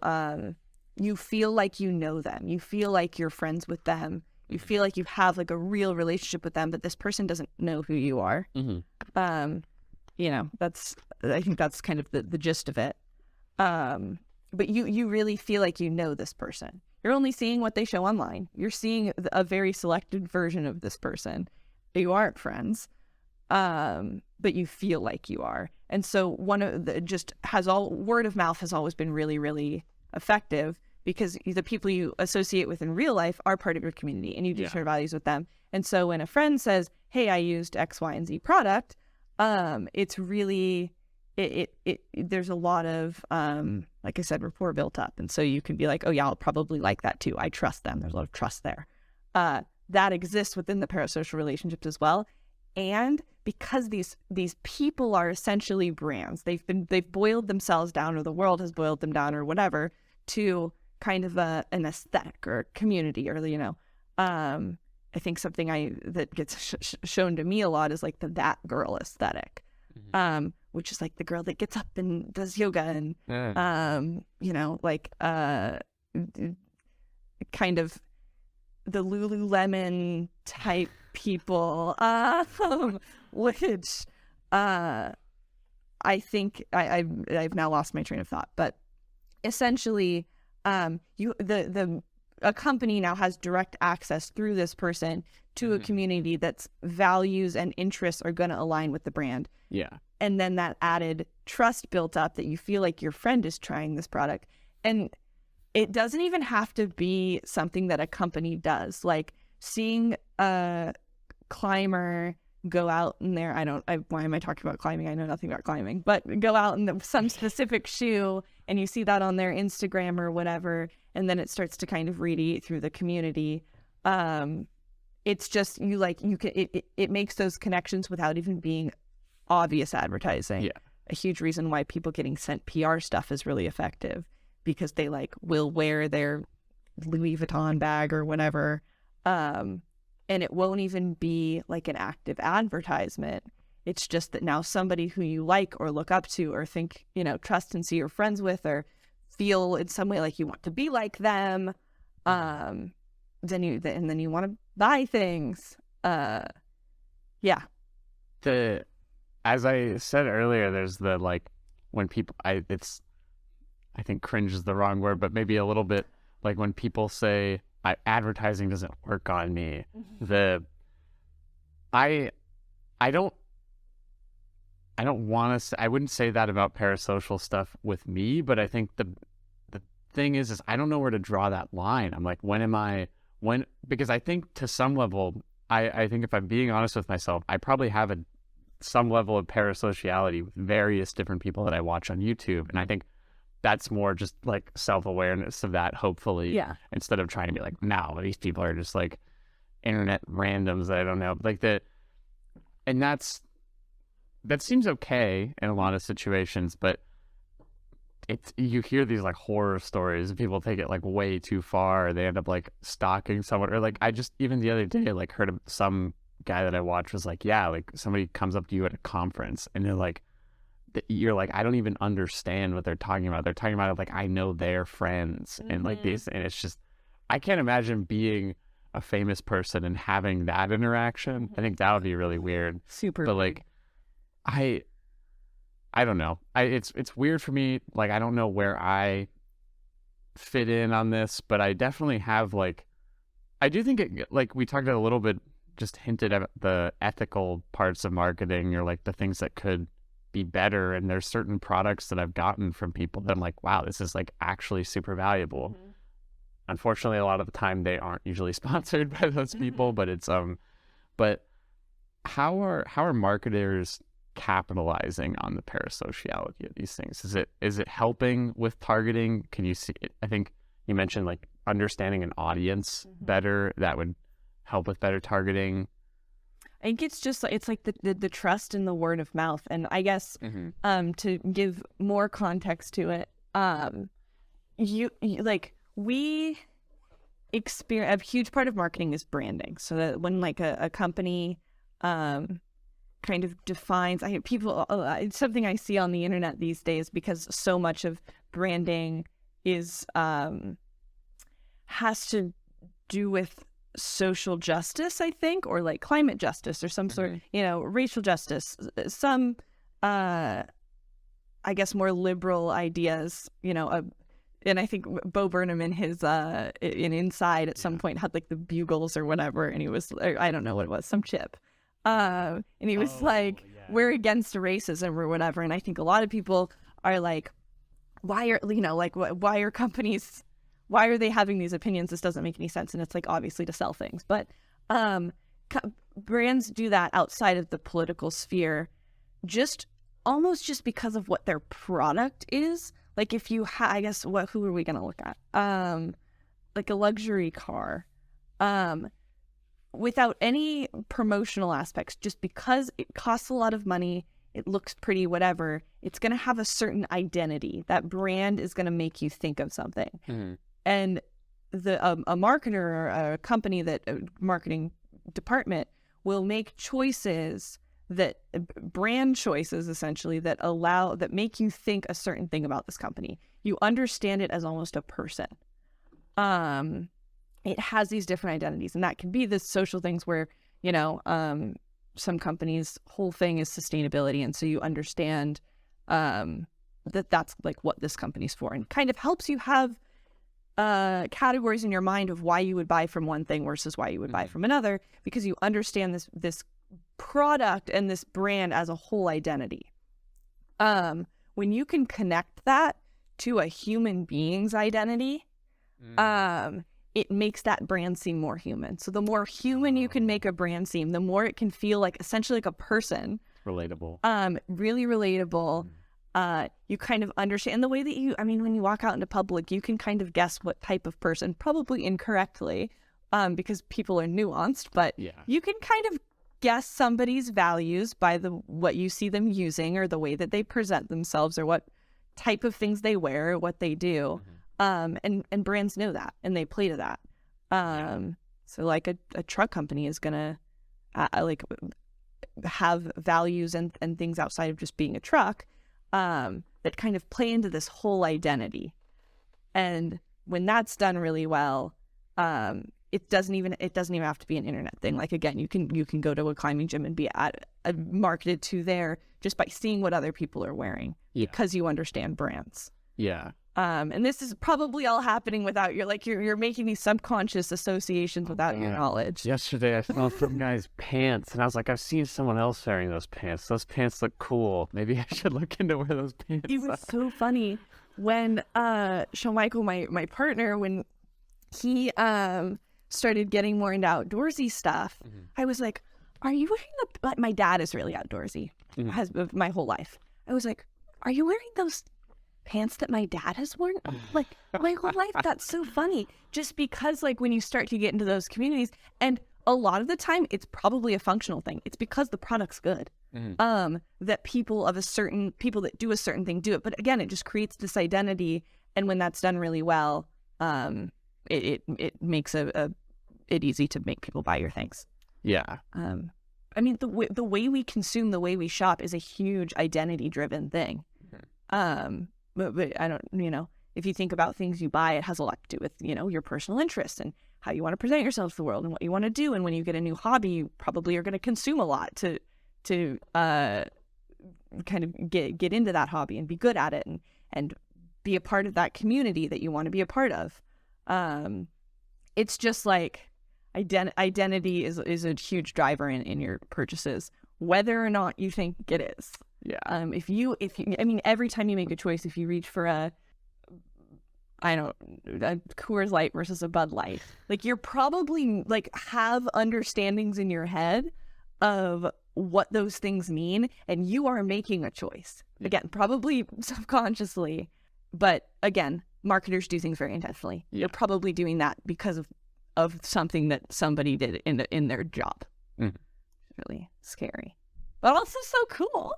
feel like you know them, you feel like you're friends with them, you feel like you have like a real relationship with them, but this person doesn't know who you are. Mm-hmm. I think that's kind of the gist of it. But you really feel like you know this person. You're only seeing what they show online. You're seeing a very selected version of this person. You aren't friends, but you feel like you are. And so word of mouth has always been really, really effective, because the people you associate with in real life are part of your community, and you do share values with them. And so when a friend says, hey, I used X, Y, and Z product, it's really, there's a lot of, like I said, rapport built up. And so you can be like, oh yeah, I'll probably like that too. I trust them. There's a lot of trust there. That exists within the parasocial relationships as well. And because these people are essentially brands, they've boiled themselves down, or the world has boiled them down, or whatever, to kind of an aesthetic or community, or I think something that gets shown to me a lot is like that girl aesthetic, which is like the girl that gets up and does yoga and kind of the Lululemon type people, which I think I've now lost my train of thought, but essentially, a company now has direct access through this person to a community that's values and interests are going to align with the brand. Yeah. And then that added trust built up that you feel like your friend is trying this product. And it doesn't even have to be something that a company does. Like seeing a climber go out in there. Why am I talking about climbing? I know nothing about climbing, but go out in some specific shoe, and you see that on their Instagram or whatever, and then it starts to kind of radiate through the community. It's just, it makes those connections without even being obvious advertising. Yeah. A huge reason why people getting sent PR stuff is really effective, because they will wear their Louis Vuitton bag or whatever. And it won't even be like an active advertisement. It's just that now somebody who you like or look up to or think, trust and see you're friends with, or feel in some way like you want to be like them, then you want to buy things. Yeah. As I said earlier, there's when people, I think cringe is the wrong word, but maybe a little bit like when people say, advertising doesn't work on me. I don't want to. I wouldn't say that about parasocial stuff with me, but I think the thing is I don't know where to draw that line. I'm like, because I think to some level, I think if I'm being honest with myself, I probably have some level of parasociality with various different people that I watch on YouTube, and I think that's more just like self-awareness of that, hopefully, instead of trying to be like, no, these people are just like internet randoms that I don't know, like that. And that seems okay in a lot of situations, but you hear these like horror stories and people take it like way too far. They end up like stalking someone, or like even the other day like heard of some guy that I watched was like, yeah, like somebody comes up to you at a conference and they're like, you're like, I don't even understand what they're talking about. They're talking about like, I know their friends and like these, and it's just, I can't imagine being a famous person and having that interaction. I think that would be really weird. Super. But like, I don't know. It's weird for me. Like, I don't know where I fit in on this, but I definitely have like, I do think it, like we talked about a little bit, just hinted at the ethical parts of marketing, or like the things that could be better. And there's certain products that I've gotten from people that I'm like, wow, this is like actually super valuable. Unfortunately, a lot of the time they aren't usually sponsored by those people, but it's but how are marketers capitalizing on the parasociality of these things? Is it helping with targeting? Can you see it? I think you mentioned like understanding an audience better, that would help with better targeting. I think it's just it's like the trust in the word of mouth. And I guess to give more context to it, you like, we experience, a huge part of marketing is branding. So that when like a company kind of defines, it's something I see on the internet these days, because so much of branding is has to do with social justice, I think, or like climate justice, or some sort, racial justice, some I guess more liberal ideas, and I think Bo Burnham in his in Inside at some point had like the bugles or whatever, and he was, I don't know what it was, some chip, and he was we're against racism or whatever. And I think a lot of people are like, why are companies, why are they having these opinions? This doesn't make any sense. And it's like, obviously to sell things, but brands do that outside of the political sphere, almost just because of what their product is. Like if you I guess who are we going to look at? Like a luxury car, without any promotional aspects, just because it costs a lot of money, it looks pretty, whatever, it's going to have a certain identity. That brand is going to make you think of something. And a marketer or a company, that marketing department will make choices, that brand choices essentially, that make you think a certain thing about this company. You understand it as almost a person. It has these different identities, and that can be the social things where, some companies' whole thing is sustainability. And so you understand that's like what this company's for, and kind of helps you have categories in your mind of why you would buy from one thing versus why you would buy from another, because you understand this product and this brand as a whole identity. When you can connect that to a human being's identity, it makes that brand seem more human. So the more human you can make a brand seem, the more it can feel like essentially like a person. Relatable. Really relatable. You kind of understand the way that when you walk out into public, you can kind of guess what type of person, probably incorrectly, because people are nuanced, but you can kind of guess somebody's values by what you see them using, or the way that they present themselves, or what type of things they wear, or what they do. And brands know that, and they play to that. So like a truck company is gonna like have values and things outside of just being a truck, that kind of play into this whole identity. And when that's done really well, it doesn't even have to be an internet thing. Like, again, you can go to a climbing gym and be marketed to there just by seeing what other people are wearing, because you understand brands. Yeah. And this is probably all happening without you're making these subconscious associations without your knowledge. Yesterday I saw some guy's pants and I was like, I've seen someone else wearing those pants. Those pants look cool. Maybe I should look into where those pants It was so funny when Sean Michael, my partner, when he started getting more into outdoorsy stuff, I was like, are you wearing my dad is really outdoorsy, has my whole life. I was like, are you wearing those pants that my dad has worn like my whole life? That's so funny. Just because like when you start to get into those communities, and a lot of the time it's probably a functional thing. It's because the product's good. That people that do a certain thing do it. But again, it just creates this identity, and when that's done really well, it makes it easy to make people buy your things. Yeah. I mean, the way we consume, the way we shop is a huge identity driven thing. But I don't, if you think about things you buy, it has a lot to do with, your personal interests and how you want to present yourself to the world and what you want to do. And when you get a new hobby, you probably are going to consume a lot to kind of get into that hobby and be good at it and be a part of that community that you want to be a part of. It's just like identity is a huge driver in your purchases, whether or not you think it is. Yeah. If you, every time you make a choice, if you reach for a Coors Light versus a Bud Light, like you're probably like have understandings in your head of what those things mean, and you are making a choice. Again, probably subconsciously, but again, marketers do things very intentionally. Yeah. You're probably doing that because of something that somebody did in their job. Really scary, but also so cool.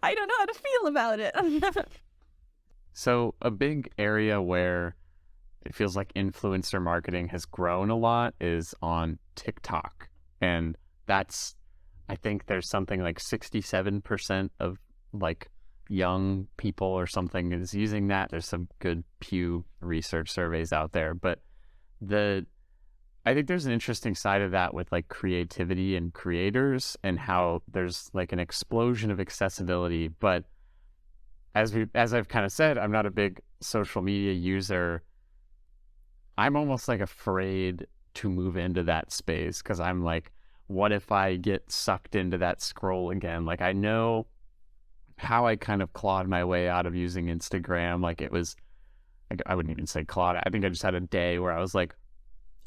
I don't know how to feel about it. So a big area where it feels like influencer marketing has grown a lot is on TikTok. And that's, I think there's something like 67% of like young people or something is using that. There's some good Pew Research surveys out there, but I think there's an interesting side of that with like creativity and creators and how there's like an explosion of accessibility. But as I've kind of said, I'm not a big social media user. I'm almost like afraid to move into that space because I'm like, what if I get sucked into that scroll again? Like I know how I kind of clawed my way out of using Instagram. Like it was, I wouldn't even say clawed. I think I just had a day where I was like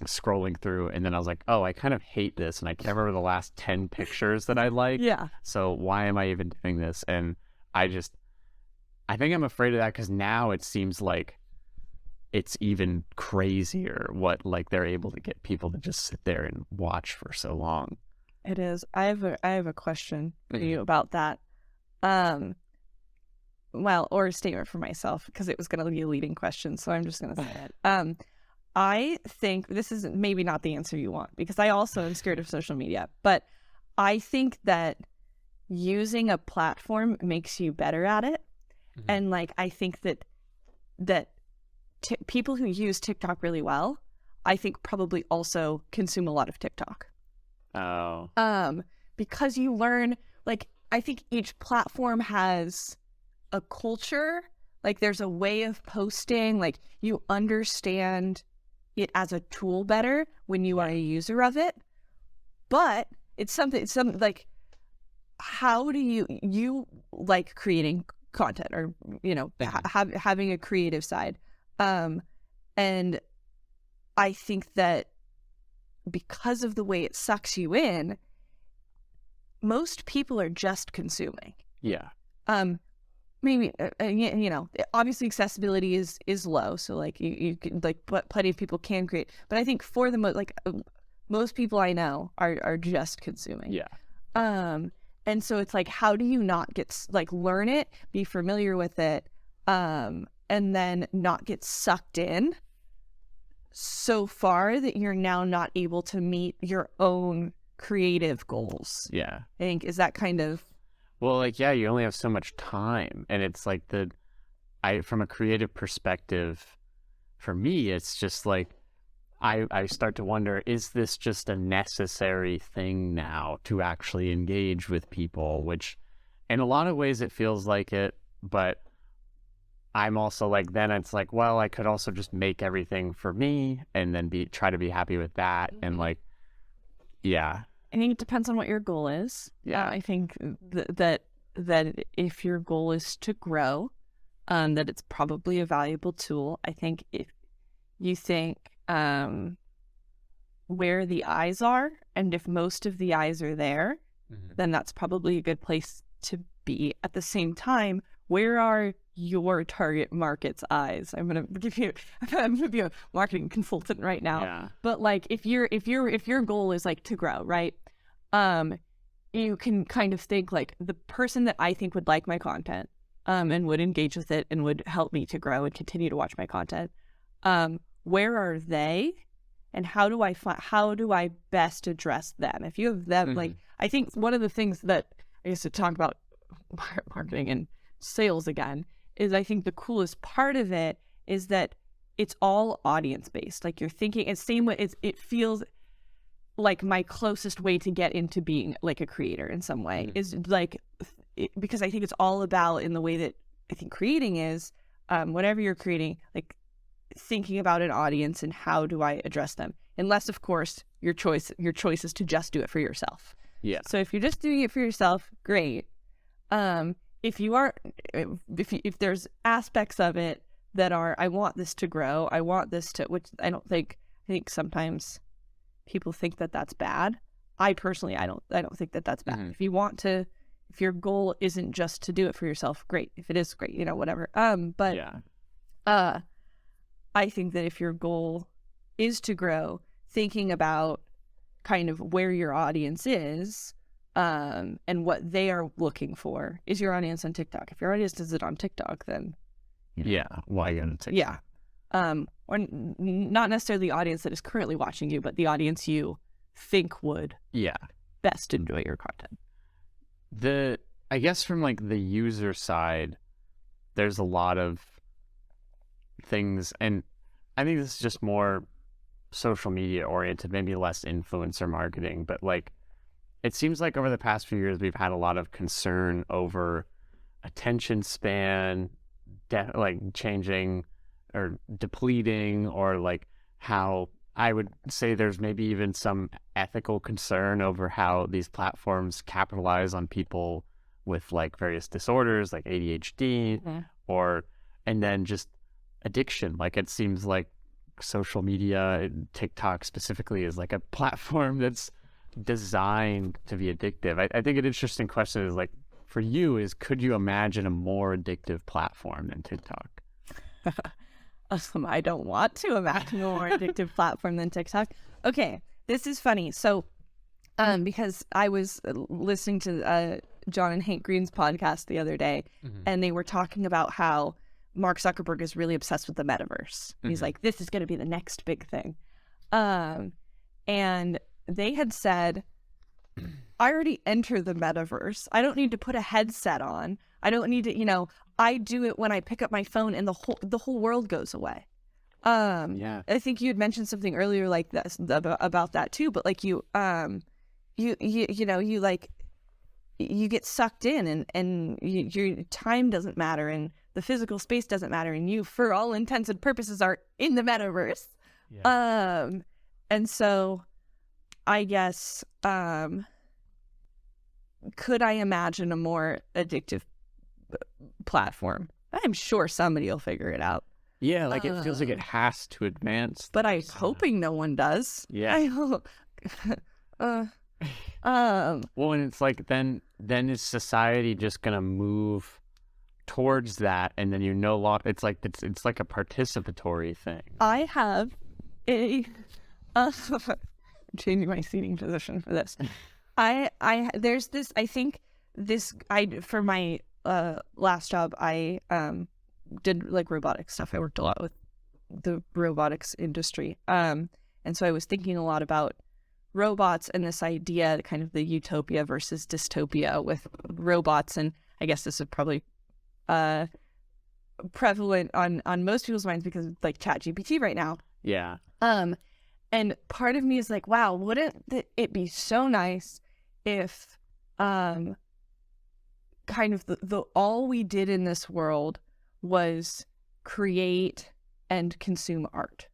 scrolling through and then I was like, oh, I kind of hate this and I can't remember the last 10 pictures that I like. Yeah. So why am I even doing this? And I think I'm afraid of that because now it seems like it's even crazier what like they're able to get people to just sit there and watch for so long. It is. I have a question for you about that. Well, or a statement for myself because it was going to be a leading question, so I'm just going to say it. I think this is maybe not the answer you want because I also am scared of social media, but I think that using a platform makes you better at it. And like, I think that people who use TikTok really well, I think probably also consume a lot of TikTok. Oh. Because you learn, like, I think each platform has a culture, like there's a way of posting, like you understand it as a tool better when you are a user of it. But it's something like, how do you like creating content or, having a creative side. And I think that because of the way it sucks you in, most people are just consuming. Yeah. Maybe, obviously accessibility is low. So like you can like, but plenty of people can create, but I think for the most people I know are just consuming. Yeah. And so it's like, how do you not learn it, be familiar with it, and then not get sucked in so far that you're now not able to meet your own creative goals? Yeah. I think is that kind of. Well, like, yeah, you only have so much time. And it's like from a creative perspective, for me, it's just like, I start to wonder, is this just a necessary thing now to actually engage with people? Which in a lot of ways it feels like it, but I'm also like, then it's like, well, I could also just make everything for me and then try to be happy with that. And like, yeah. I think it depends on what your goal is. Yeah. I think that if your goal is to grow, that it's probably a valuable tool. I think if you think where the eyes are, and if most of the eyes are there, then that's probably a good place to be. At the same time, where are your target market's eyes? I'm gonna be a marketing consultant right now. Yeah. But like, if your goal is like to grow, right? You can kind of think like the person that I think would like my content, and would engage with it and would help me to grow and continue to watch my content. Where are they? And how do I best address them? If you have them, like, I think one of the things that I guess to talk about marketing and sales again is, I think the coolest part of it is that it's all audience based. Like, you're thinking, it's same way. It feels like my closest way to get into being like a creator in some way is like, because I think it's all about, in the way that I think creating is, whatever you're creating, like, thinking about an audience and how do I address them, unless of course your choice is to just do it for yourself. Yeah. So if you're just doing it for yourself, great. If you are, if there's aspects of it that are, I want this to grow, I want this to, which I think sometimes people think that that's bad. I personally, I don't think that that's bad. If you want to, if your goal isn't just to do it for yourself, great. If it is, great, whatever. But yeah. I think that if your goal is to grow, thinking about kind of where your audience is, and what they are looking for. Is your audience on TikTok? If your audience is on TikTok, then yeah, why on TikTok? Yeah, or not necessarily the audience that is currently watching you, but the audience you think would best enjoy your content. I guess from like the user side, there's a lot of things, and I think this is just more social media oriented, maybe less influencer marketing, but like, it seems like over the past few years we've had a lot of concern over attention span like changing or depleting, or like how I would say there's maybe even some ethical concern over how these platforms capitalize on people with like various disorders like ADHD and then just addiction. Like, it seems like social media, TikTok specifically, is like a platform that's designed to be addictive. I think an interesting question is like, for you, is could you imagine a more addictive platform than TikTok? I don't want to imagine a more addictive platform than TikTok. Okay, this is funny. So, because I was listening to John and Hank Green's podcast the other day, and they were talking about how Mark Zuckerberg is really obsessed with the metaverse. He's like, this is going to be the next big thing. And they had said, I already enter the metaverse. I don't need to put a headset on. I don't need to, I do it when I pick up my phone and the whole world goes away. I think you had mentioned something earlier like this about that too, but like you get sucked in and your time doesn't matter and the physical space doesn't matter, and you, for all intents and purposes, are in the metaverse. And so I guess, could I imagine a more addictive platform? I'm sure somebody will figure it out. Yeah, like it feels like it has to advance. But I'm hoping no one does. Yeah. I hope. Well, and it's like then is society just gonna move towards that, and then you no longer, it's like a participatory thing. I have a changing my seating position for this. There's this, I think this, for my last job, I did like robotic stuff. I worked a lot with the robotics industry. And so I was thinking a lot about robots and this idea, kind of the utopia versus dystopia with robots. And I guess this is probably prevalent on most people's minds because of like ChatGPT right now. Yeah. And part of me is like, wow, wouldn't it be so nice if kind of the all we did in this world was create and consume art.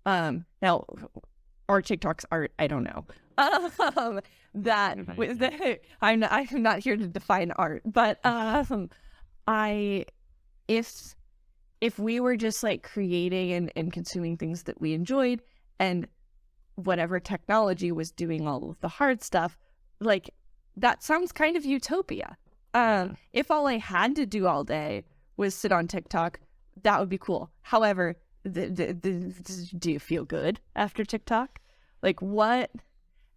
Now, are TikToks art? I don't know. I'm not here to define art, but if we were just like creating and consuming things that we enjoyed, and whatever technology was doing all of the hard stuff, like that sounds kind of utopia. If all I had to do all day was sit on TikTok, that would be cool. However, do you feel good after TikTok? Like what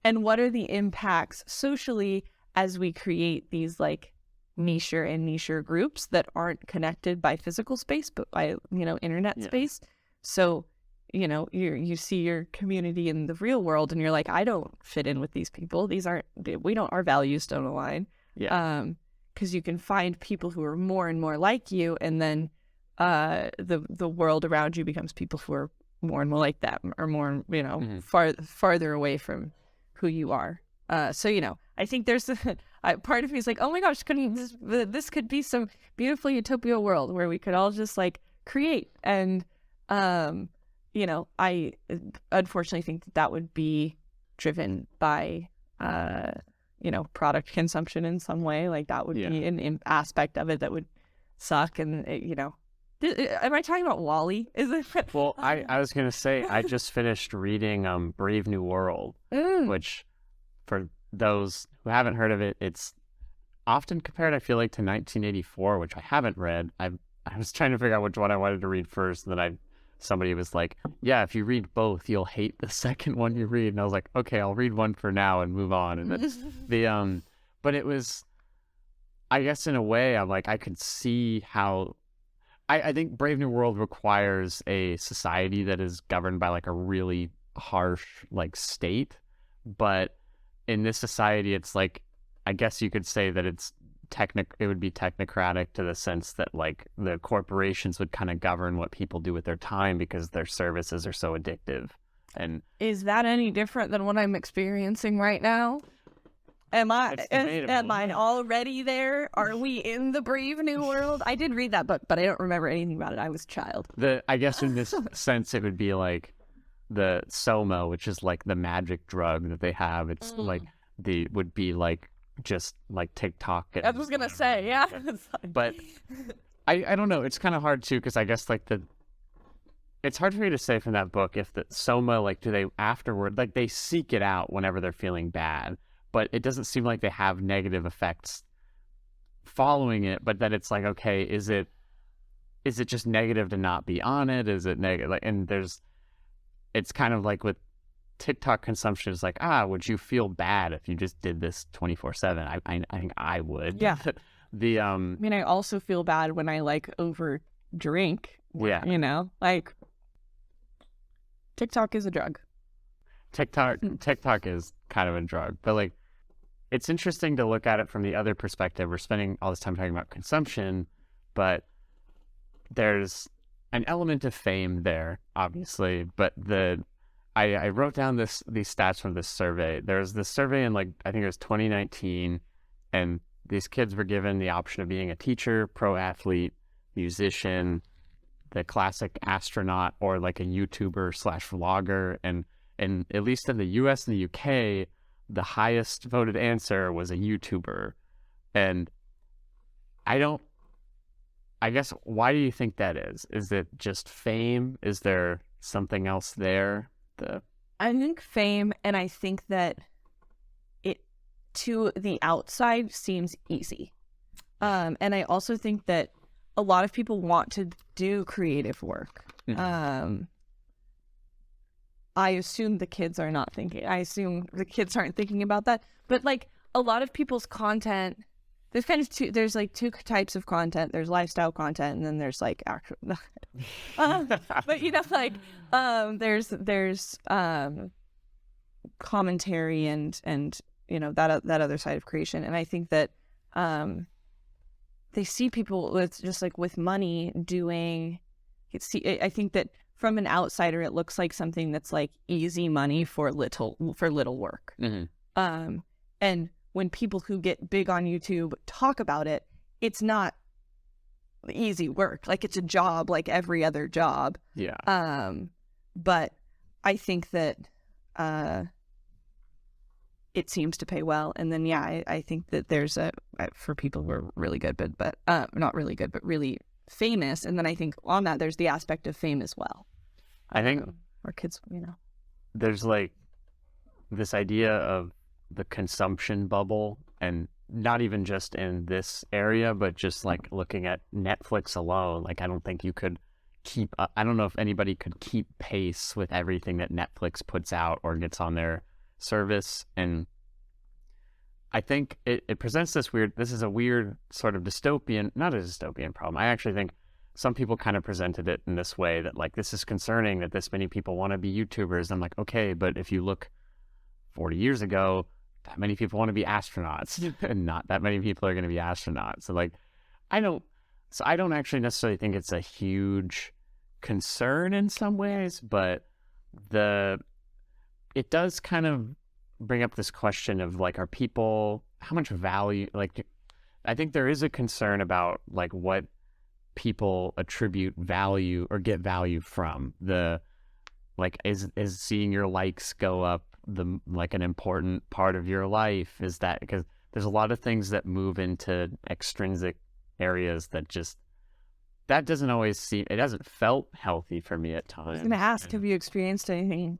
are the impacts socially as we create these like niche groups that aren't connected by physical space, but by, internet space? So, you see your community in the real world and you're like, I don't fit in with these people. Our values don't align. Yeah. Because you can find people who are more and more like you, and then the world around you becomes people who are more and more like that, or more, farther away from who you are. So, I think there's part of me is like, oh my gosh, this could be some beautiful utopia world where we could all just like create. And, I unfortunately think that would be driven by, product consumption in some way. Like that would be an aspect of it that would suck. And, am I talking about WALL-E? Is it? Well, I was going to say, I just finished reading Brave New World, which for those who haven't heard of it, it's often compared, I feel like, to 1984, which I haven't read. I was trying to figure out which one I wanted to read first, and then somebody was like, yeah, if you read both, you'll hate the second one you read. And I was like, okay, I'll read one for now and move on. And then but it was, I guess in a way, I'm like, I could see how, I think Brave New World requires a society that is governed by like a really harsh like state. But in this society, it's like, I guess you could say that it would be technocratic to the sense that like the corporations would kind of govern what people do with their time because their services are so addictive. And is that any different than what I'm experiencing right now? Am I already there? Are we in the Brave New World? I did read that book, but I don't remember anything about it. I was a child. I guess in this sense, it would be like the Soma, which is like the magic drug that they have. It's like would be like just like TikTok. I was gonna say, yeah. But I don't know. It's kind of hard too, because I guess like it's hard for me to say from that book if the Soma, like, do they afterward, like they seek it out whenever they're feeling bad, but it doesn't seem like they have negative effects following it. But then it's like, okay, is it just negative to not be on it? Is it negative? Like, and it's kind of like with TikTok consumption, is like, would you feel bad if you just did this 24/7? I think I would. Yeah. I mean, I also feel bad when I like over drink. Yeah. Like TikTok is a drug. TikTok is kind of a drug, but like, it's interesting to look at it from the other perspective. We're spending all this time talking about consumption, but there's an element of fame there, obviously. But I wrote down these stats from this survey. There's this survey in like, I think it was 2019, and these kids were given the option of being a teacher, pro athlete, musician, the classic astronaut, or like a YouTuber/vlogger. And at least in the US and the UK, the highest voted answer was a YouTuber. And I guess, why do you think that is? Is it just fame? Is there something else there? I think fame, and I think that it, to the outside, seems easy. And I also think that a lot of people want to do creative work. Mm-hmm. I assume the kids are not thinking. I assume the kids aren't thinking about that. But like a lot of people's content, there's kind of there's like two types of content. There's lifestyle content, and then there's like actual. But like there's commentary and that other side of creation. And I think that they see people with just like with money doing. I think that from an outsider, it looks like something that's like easy money for little work. Mm-hmm. And when people who get big on YouTube talk about it, it's not easy work. Like it's a job like every other job. Yeah. But I think that it seems to pay well. And then, I think that there's for people who are really good, but not really good, but really famous. And then I think on that, there's the aspect of fame as well. I think or kids, there's like this idea of the consumption bubble, and not even just in this area, but just like looking at Netflix alone. Like, I don't think you could I don't know if anybody could keep pace with everything that Netflix puts out or gets on their service. And I think it presents this is a weird sort of not a dystopian problem. I actually think some people kind of presented it in this way, that like, this is concerning that this many people want to be YouTubers. I'm like, okay, but if you look 40 years ago, that many people want to be astronauts and not that many people are going to be astronauts. So like, I don't actually necessarily think it's a huge concern in some ways, but it does kind of bring up this question of like, are people, how much value, like, I think there is a concern about like what people attribute value or get value from. Like, is seeing your likes go up like an important part of your life? Is that because there's a lot of things that move into extrinsic areas that doesn't always seem, it hasn't felt healthy for me at times. I was going to ask, have you experienced anything,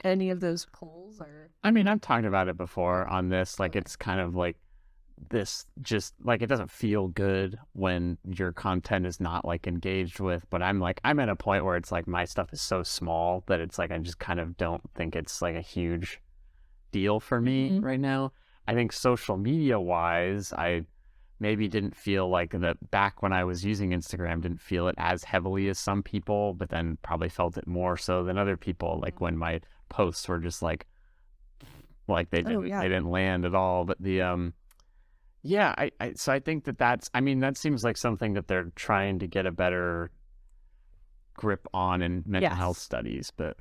any of those polls? Or I mean, I've talked about it before on this, like, it's kind of like this, just like, it doesn't feel good when your content is not like engaged with, but I'm at a point where it's like my stuff is so small that it's like I just kind of don't think it's like a huge deal for me right now. I think social media wise, I maybe didn't feel like that back when I was using Instagram, didn't feel it as heavily as some people, but then probably felt it more so than other people, like when my posts were just like they didn't land at all. But so I think that seems like something that they're trying to get a better grip on in mental health studies. But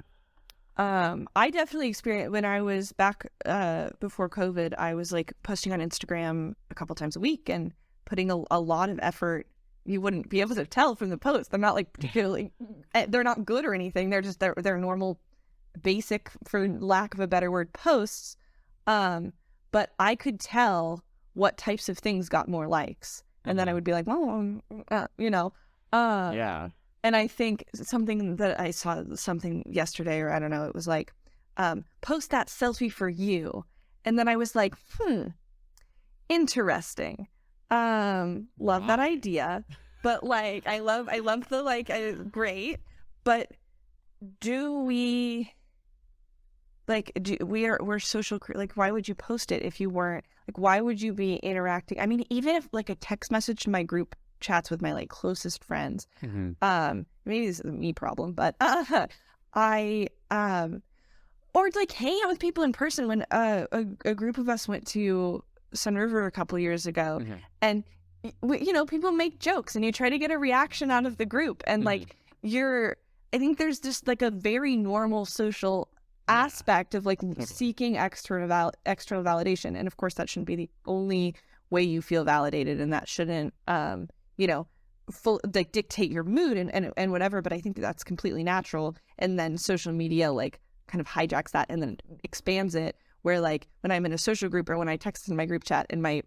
I definitely experienced when I was back before COVID, I was like posting on Instagram a couple times a week and putting a lot of effort. You wouldn't be able to tell from the posts. They're not like particularly, they're not good or anything. They're just they're normal, basic, for lack of a better word, posts. But I could tell what types of things got more likes, and then I would be like, yeah. And I think something that I saw something yesterday, or I don't know, it was like, post that selfie for you. And then I was like, interesting. Love that idea. But like, I love the like, great. But we're social, like, why would you post it if you weren't, like, why would you be interacting? I mean, even if like a text message to my group chats with my like closest friends, maybe this is a me problem, but I or like hang out with people in person. When a group of us went to Sun River a couple years ago, and people make jokes and you try to get a reaction out of the group, and like I think there's just like a very normal social aspect of like seeking external validation, and of course that shouldn't be the only way you feel validated, and that shouldn't like dictate your mood and whatever. But I think that's completely natural, and then social media like kind of hijacks that and then expands it, where like when I'm in a social group or when I text in my group chat and my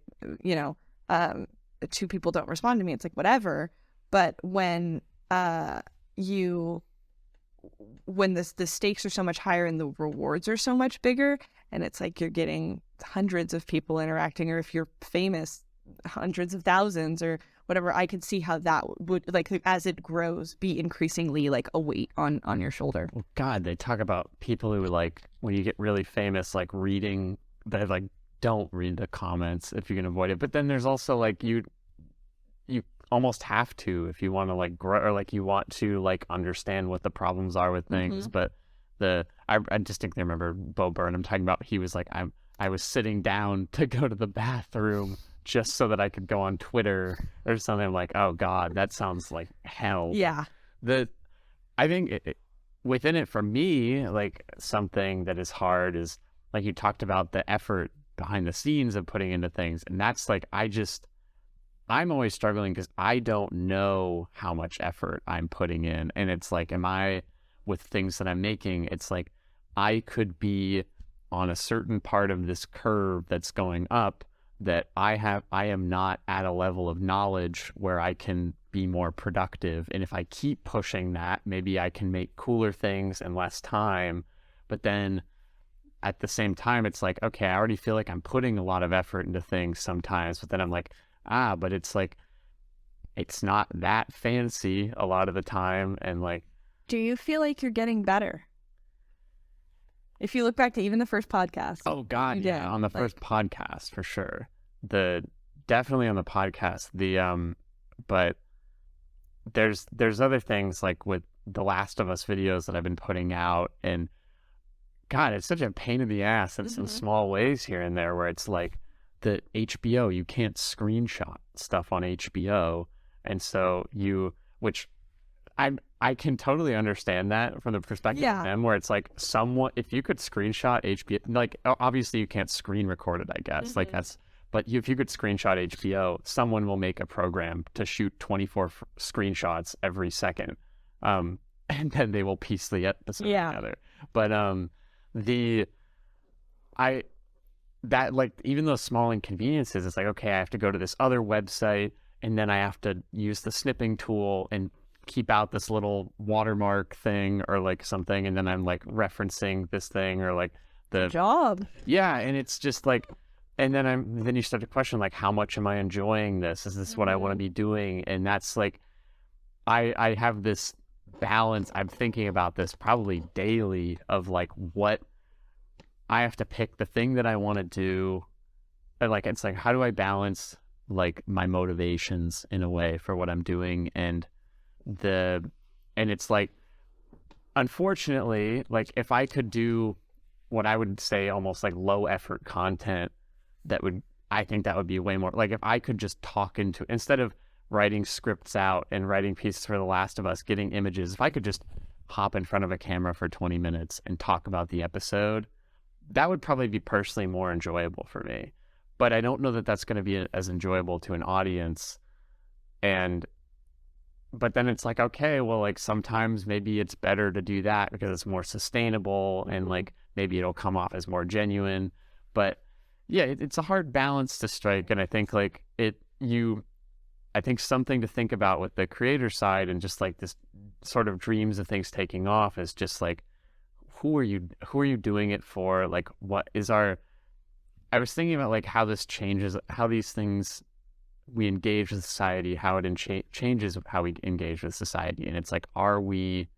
two people don't respond to me, it's like whatever. But when the stakes are so much higher and the rewards are so much bigger, and it's like you're getting hundreds of people interacting, or if you're famous, hundreds of thousands or whatever, I could see how that would, like, as it grows, be increasingly like a weight on your shoulder. Well, God, they talk about people who like, when you get really famous, like reading, they like don't read the comments if you can avoid it. But then there's also like you almost have to if you want to like grow, or like you want to like understand what the problems are with things. But I distinctly remember Bo Burnham talking about, he was like, I was sitting down to go to the bathroom just so that I could go on Twitter or something. I'm like, oh God, that sounds like hell. Yeah. I think within it, for me, like something that is hard is like you talked about the effort behind the scenes of putting into things. And that's like, I'm always struggling because I don't know how much effort I'm putting in. And it's like, with things that I'm making, it's like I could be on a certain part of this curve that's going up that I am not at a level of knowledge where I can be more productive. And if I keep pushing that, maybe I can make cooler things in less time. But then at the same time, it's like, okay, I already feel like I'm putting a lot of effort into things sometimes, but then I'm like, but it's like, it's not that fancy a lot of the time. And like, do you feel like you're getting better? If you look back to even the first podcast. Oh God, yeah, on the first podcast for sure. Definitely on the podcast. But there's other things like with the Last of Us videos that I've been putting out, and God, it's such a pain in the ass in some small ways here and there where it's like the HBO, you can't screenshot stuff on HBO. And so which I can totally understand that from the perspective of them, where it's like if you could screenshot HBO, like obviously you can't screen record it, I guess, like but if you could screenshot HBO, someone will make a program to shoot 24 screenshots every second. And then they will piece the episode together. But, that like, even those small inconveniences, it's like, okay, I have to go to this other website and then I have to use the snipping tool and keep out this little watermark thing or like something. And then I'm like referencing this thing or like the job. Yeah. And it's just like, and then you start to question, like, how much am I enjoying this? Is this what I want to be doing? And that's like, I have this balance. I'm thinking about this probably daily of like what I have to pick the thing that I want to do. And like, it's like, how do I balance like my motivations in a way for what I'm doing? And it's like, unfortunately, like if I could do what I would say almost like low effort content, I think that would be way more like if I could just talk instead of writing scripts out and writing pieces for The Last of Us, getting images, if I could just hop in front of a camera for 20 minutes and talk about the episode, that would probably be personally more enjoyable for me. But I don't know that that's going to be as enjoyable to an audience. But then it's like, okay, well, like sometimes maybe it's better to do that because it's more sustainable and like maybe it'll come off as more genuine. But yeah, it's a hard balance to strike. And I think like I think something to think about with the creator side and just like this sort of dreams of things taking off is just like, who are you doing it for? Like, I was thinking about like how this changes, how these things we engage with society, how it changes how we engage with society. And it's like, are we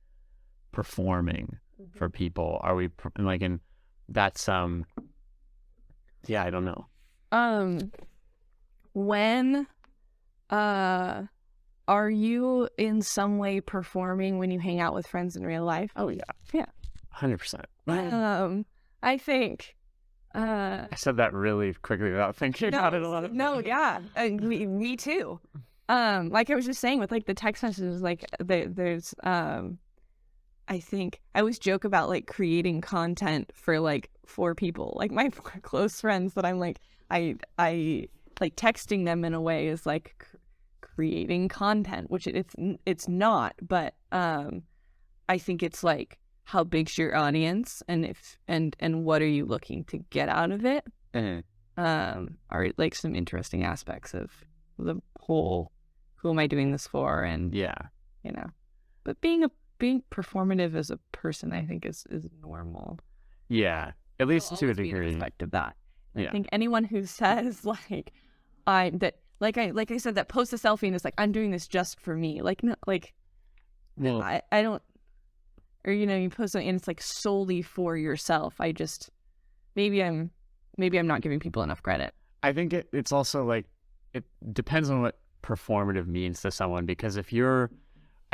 performing for people? Are we like, and that's, yeah, I don't know. When, are you in some way performing when you hang out with friends in real life? Oh yeah. Yeah. 100%. I think, I said that really quickly without thinking about it a lot. No, yeah, me too. Like I was just saying with like the text messages, like there's, I think I always joke about like creating content for people, like my close friends that I'm like, I like texting them in a way is like creating content, which it's not, but I think it's like, how big's your audience and what are you looking to get out of it? Are like some interesting aspects of the whole, who am I doing this for? And but being performative as a person, I think is normal. Yeah, at least to a degree. Respect of that. Yeah. I think anyone who says like I said that post a selfie and it's like, I'm doing this just for me. Like no, like I don't. Or, you post something and it's like solely for yourself. Maybe I'm not giving people enough credit. I think it's also like, it depends on what performative means to someone, because I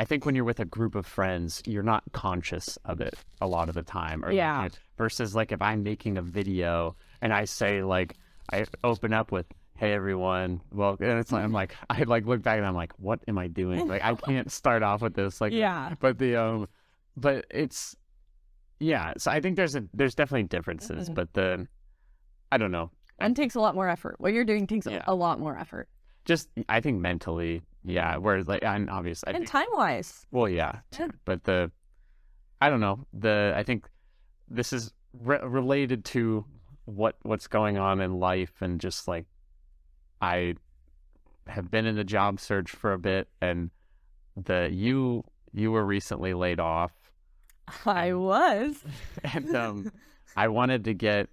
think when you're with a group of friends, you're not conscious of it a lot of the time. Or versus like if I'm making a video and I say like, I open up with, hey everyone, well, and it's like, I look back and I'm like, what am I doing? Like I can't start off with this. Like, but it's, so I think there's definitely differences, but I don't know. And takes a lot more effort. What you're doing takes a lot more effort. just, I think mentally, yeah, whereas like, and obviously, And time-wise. well, yeah, Yeah. but I don't know, I think this is related to what's going on in life, and just like, I have been in the job search for a bit, and you were recently laid off. I was. And I wanted to get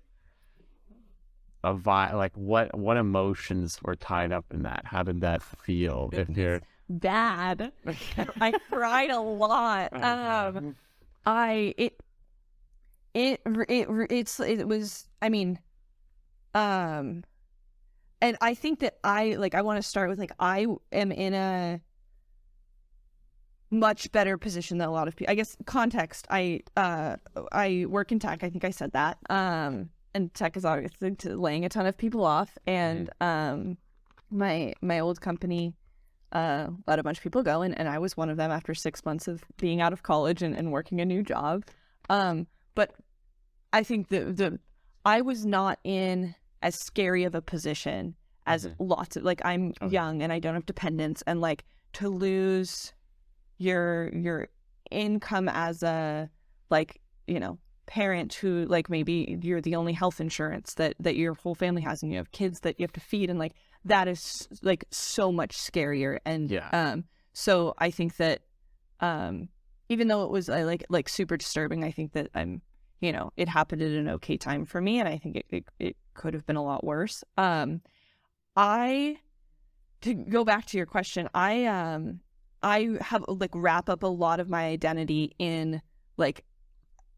like what emotions were tied up in that. How did that feel? If you're Bad. I cried a lot. It was, I mean, and I think that I want to start with, like, I am in a much better position than a lot of people. I guess context. I work in tech. I think I said that. And tech is obviously laying a ton of people off. And my old company let a bunch of people go, and I was one of them after 6 months of being out of college and working a new job. But I think I was not in as scary of a position as lots of, like, I'm young and I don't have dependents, and like, to lose your income as a, like, you know, parent who, like, maybe you're the only health insurance that your whole family has, and you have kids that you have to feed, and like, that is like so much scarier. And so I think that even though it was like super disturbing, I think that it happened at an okay time for me, and I think it could have been a lot worse. To go back to your question, I have, like, wrap up a lot of my identity in, like,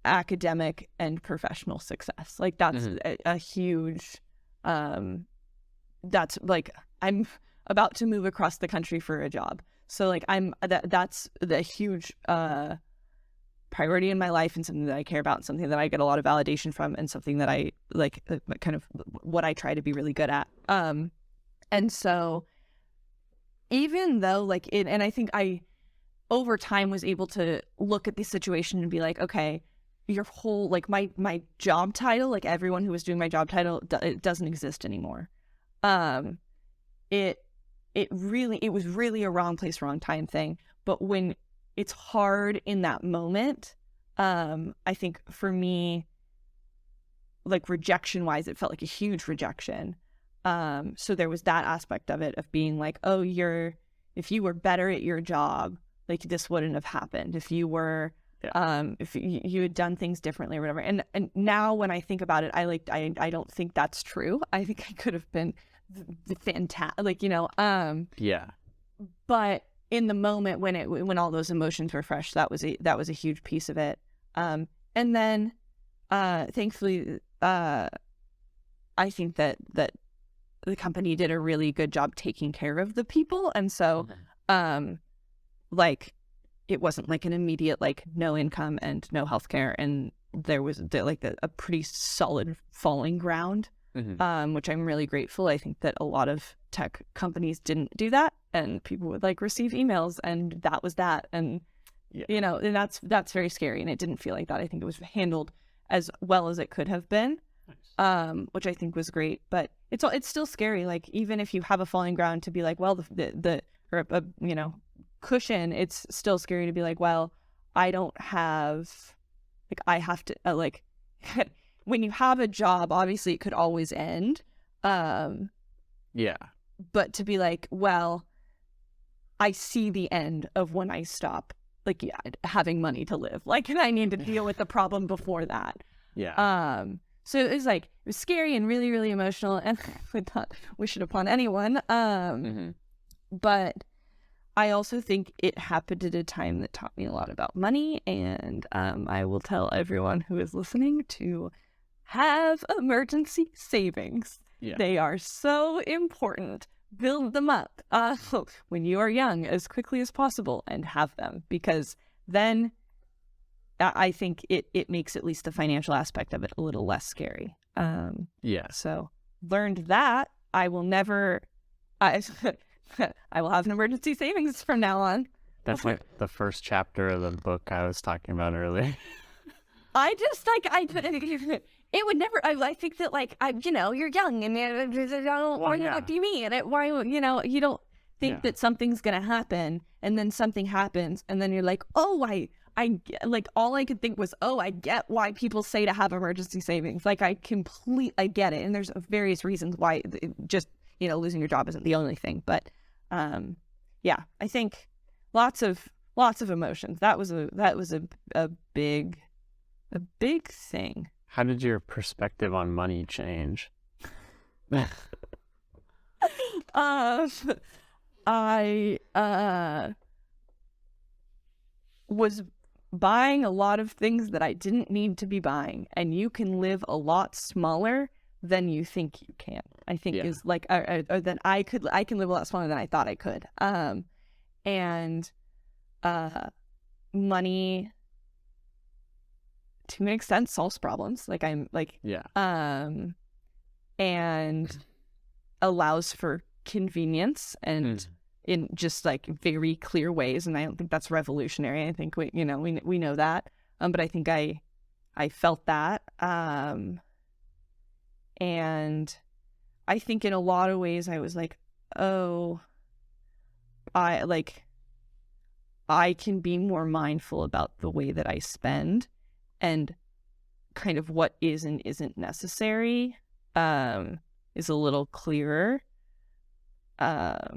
academic and professional success. Like, that's a huge, that's like, I'm about to move across the country for a job. So like, that's the huge, priority in my life, and something that I care about, and something that I get a lot of validation from, and something that I like, kind of what I try to be really good at. And so even though, like, and I think I over time was able to look at the situation and be like, okay, your whole, like, my job title, like, everyone who was doing my job title, it doesn't exist anymore. It was really a wrong place, wrong time thing. But when it's hard in that moment, I think for me, like, rejection wise, it felt like a huge rejection. So there was that aspect of it, of being like, oh, if you were better at your job, like, this wouldn't have happened. If you were, if you had done things differently or whatever. And now when I think about it, I don't think that's true. I think I could have been fantastic, like, but in the moment when all those emotions were fresh, that was a huge piece of it. And then, thankfully, I think that the company did a really good job taking care of the people. And so, like, it wasn't like an immediate, like, no income and no healthcare. And there was like a pretty solid falling ground, which I'm really grateful. I think that a lot of tech companies didn't do that, and people would, like, receive emails, and that was that. And, and that's very scary. And it didn't feel like that. I think it was handled as well as it could have been. Which I think was great, but it's still scary. Like, even if you have a falling ground, to be like, well, cushion, it's still scary to be like, well, I don't have, like, I have to, like, when you have a job, obviously it could always end. But to be like, well, I see the end of when I stop, like, having money to live, like, and I need to deal with the problem before that. So it was scary and really, really emotional, and I would not wish it upon anyone. But I also think it happened at a time that taught me a lot about money, and I will tell everyone who is listening to have emergency savings. They are so important. Build them up when you are young as quickly as possible, and have them, because then I think it makes at least the financial aspect of it a little less scary. So learned that I will never, I will have an emergency savings from now on. That's like the first chapter of the book I was talking about earlier. I just like it would never. I think that like you're young and what do you mean? And why you don't think that something's gonna happen, and then something happens, and then you're like, oh, I like all I could think was, oh, I get why people say to have emergency savings. Like I get it, and there's various reasons why just losing your job isn't the only thing, but yeah, I think lots of emotions. That was a big thing. How did your perspective on money change? I was buying a lot of things that I didn't need to be buying, and you can live a lot smaller than you think you can. I think is like, or that I can live a lot smaller than I thought I could. And money, to an extent, solves problems. Like I'm like, and allows for convenience and in just like very clear ways. And I don't think that's revolutionary. I think we know that. But I think I felt that. And I think in a lot of ways I was like, oh, I can be more mindful about the way that I spend and kind of what is and isn't necessary is a little clearer. Yeah.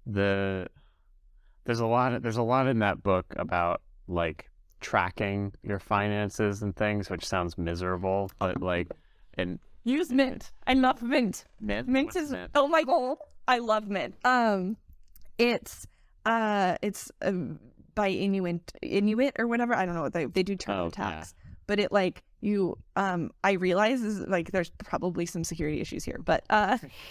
There's a lot in that book about like tracking your finances and things, which sounds miserable, but like, and use Mint. I love Mint. Mint is Mint? Oh my god, I love Mint. It's by Inuit or whatever. I don't know what they do TurboTax, but it like you I realize is like there's probably some security issues here, but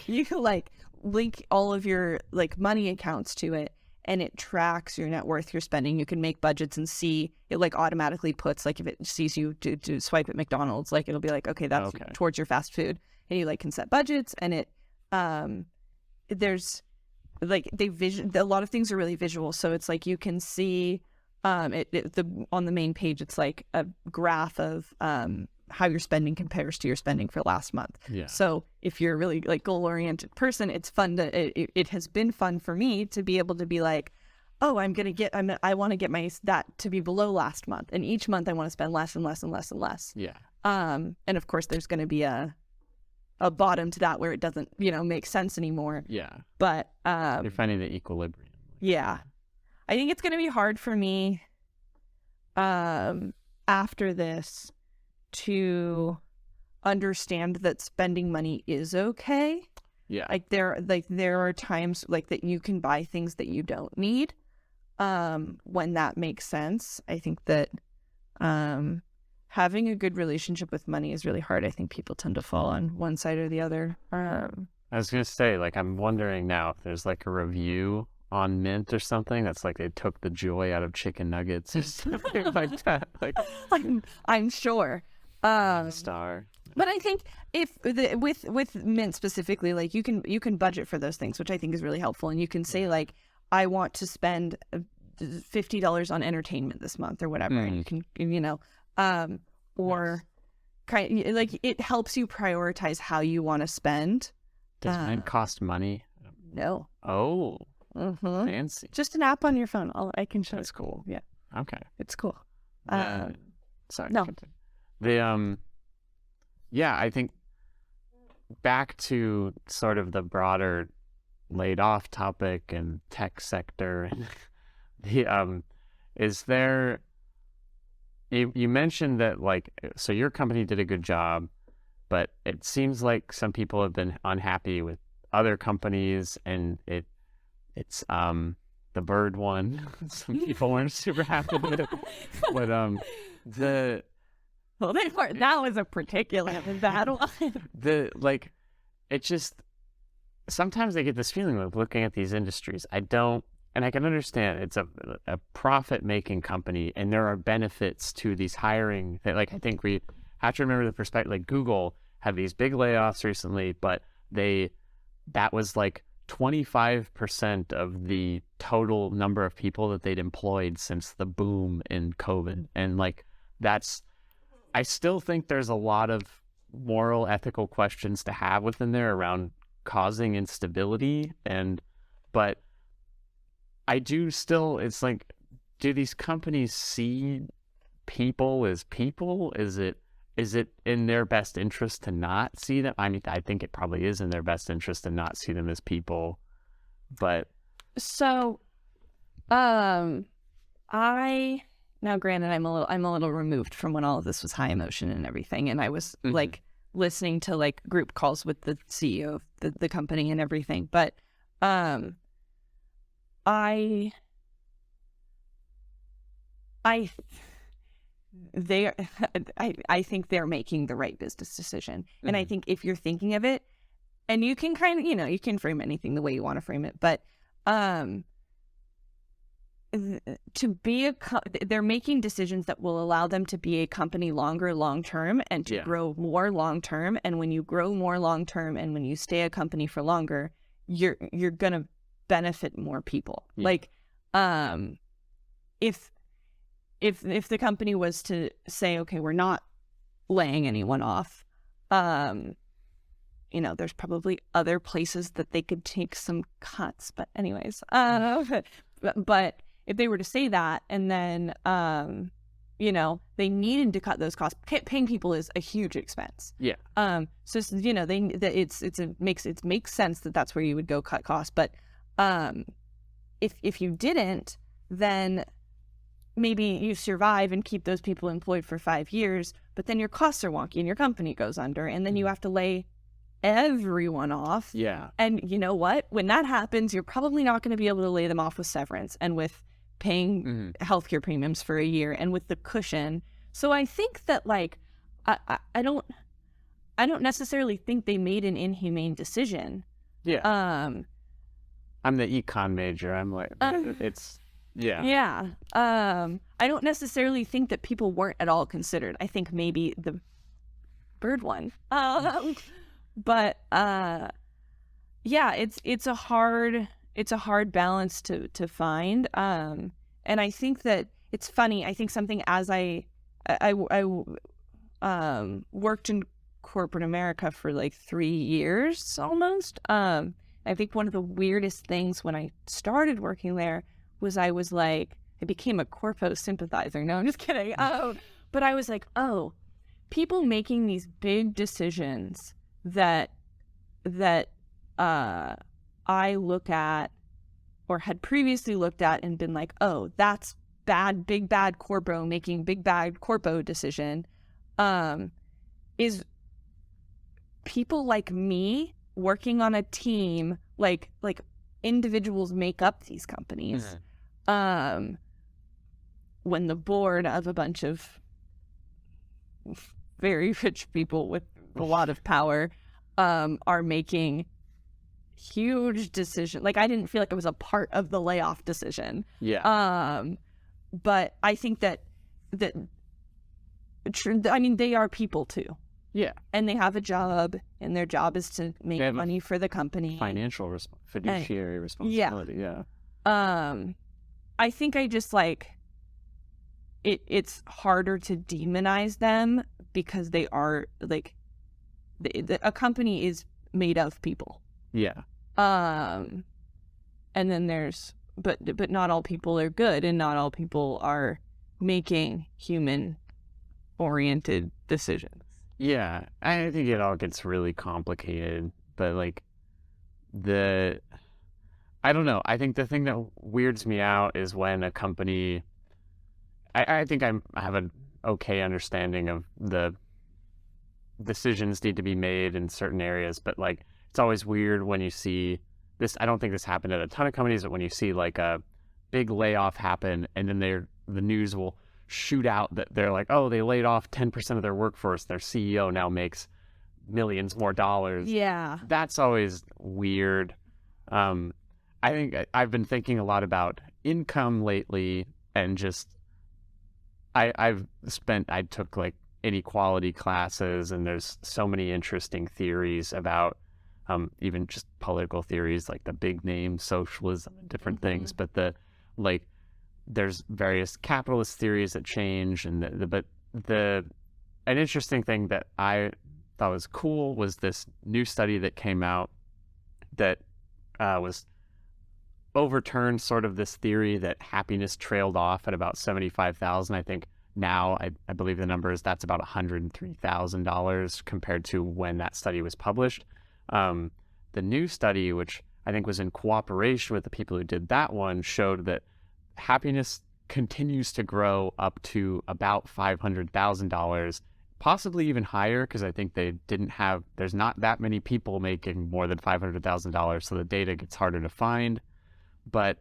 you can like link all of your like money accounts to it, and it tracks your net worth, your spending. You can make budgets and see it like automatically puts like if it sees you to swipe at McDonald's, like it'll be like, okay, that's towards your fast food, and you like can set budgets, and it there's like a lot of things are really visual, so it's like you can see on the main page it's like a graph of how your spending compares to your spending for last month. So if you're a really like goal-oriented person, it's fun it has been fun for me to be able to be like, oh, I want to get that to be below last month, and each month I want to spend less and less and less and less. And of course there's going to be a bottom to that where it doesn't make sense anymore. But you're finding the equilibrium. I think it's going to be hard for me after this to understand that spending money is okay. Like there are times like that you can buy things that you don't need when that makes sense. I think that having a good relationship with money is really hard. I think people tend to fall on one side or the other. I was going to say, like, I'm wondering now if there's like a review on Mint or something that's like they took the joy out of chicken nuggets or something like that. Like, I'm sure. Star. But I think with Mint specifically, like you can budget for those things, which I think is really helpful. And you can say like, I want to spend $50 on entertainment this month or whatever. And you can, or kind of, like it helps you prioritize how you want to spend. Does Mint cost money? No. Oh. Fancy. Just an app on your phone. I can show. That's cool. Yeah. Okay. It's cool. Sorry. No. I think back to sort of the broader laid off topic and tech sector. Is there? You mentioned that like, so your company did a good job, but it seems like some people have been unhappy with other companies, and it's the bird one. Some people weren't super happy with it, but they weren't. That was a particularly bad one. It just sometimes I get this feeling of looking at these industries. And I can understand it's a profit-making company, and there are benefits to these hiring. Like I think we have to remember the perspective. Like Google had these big layoffs recently, but that was like 25% of the total number of people that they'd employed since the boom in COVID. And like, I still think there's a lot of moral, ethical questions to have within there around causing instability. But I do still, it's like, do these companies see people as people? Is it in their best interest to not see them? I mean, I think it probably is in their best interest to not see them as people, but so, now granted, I'm a little removed from when all of this was high emotion and everything, and I was like listening to like group calls with the CEO of the company and everything, but I think they're making the right business decision. And I think if you're thinking of it, and you can kind of, you can frame anything the way you want to frame it, but they're making decisions that will allow them to be a company long term and to grow more long term. And when you grow more long term and when you stay a company for longer, you're gonna benefit more people. Like if the company was to say, okay, we're not laying anyone off, there's probably other places that they could take some cuts. But anyways, but if they were to say that, and then, they needed to cut those costs, paying people is a huge expense. Yeah. So, it makes sense that that's where you would go cut costs. But, if you didn't, then maybe you survive and keep those people employed for 5 years, but then your costs are wonky and your company goes under, and then you have to lay everyone off. Yeah. And you know what? When that happens, you're probably not going to be able to lay them off with severance and with paying healthcare premiums for a year and with the cushion. So I think that like, I don't necessarily think they made an inhumane decision. Yeah. I'm the econ major. I'm like, it's, yeah. Yeah. I don't necessarily think that people weren't at all considered. I think maybe the bird one. But yeah, it's a hard balance to find. And I think that it's funny. I think something as I worked in corporate America for like 3 years almost. I think one of the weirdest things when I started working there was I became a corpo sympathizer. No, I'm just kidding. But I was like, people making these big decisions that I look at or had previously looked at and been like, that's bad, big bad corpo making big bad corpo decision, is people like me working on a team, like individuals make up these companies. When the board of a bunch of very rich people with a lot of power are making huge decisions. Like, I didn't feel like it was a part of the layoff decision. Yeah. But I think that I mean, they are people too. Yeah. And they have a job, and their job is to make money for the company. Financial fiduciary responsibility. Yeah. I think I just like it's harder to demonize them because they are like a company is made of people. Yeah. And then there's but not all people are good, and not all people are making human oriented decisions. Yeah, I think it all gets really complicated, but like I don't know. I think the thing that weirds me out is when a company, I think I have an okay understanding of the decisions need to be made in certain areas, but like it's always weird when you see this. I don't think this happened at a ton of companies, but when you see like a big layoff happen and then the news will shoot out that they're like, they laid off 10% of their workforce. Their CEO now makes millions more dollars. Yeah. That's always weird. I think I've been thinking a lot about income lately, and just I took like inequality classes, and there's so many interesting theories about even just political theories like the big name socialism and different things. But there's various capitalist theories that change, and an interesting thing that I thought was cool was this new study that came out that was overturned sort of this theory that happiness trailed off at about 75,000. I think now I believe the number is that's about $103,000 compared to when that study was published. The new study, which I think was in cooperation with the people who did that one, showed that happiness continues to grow up to about $500,000, possibly even higher, because I think there's not that many people making more than $500,000, so the data gets harder to find. But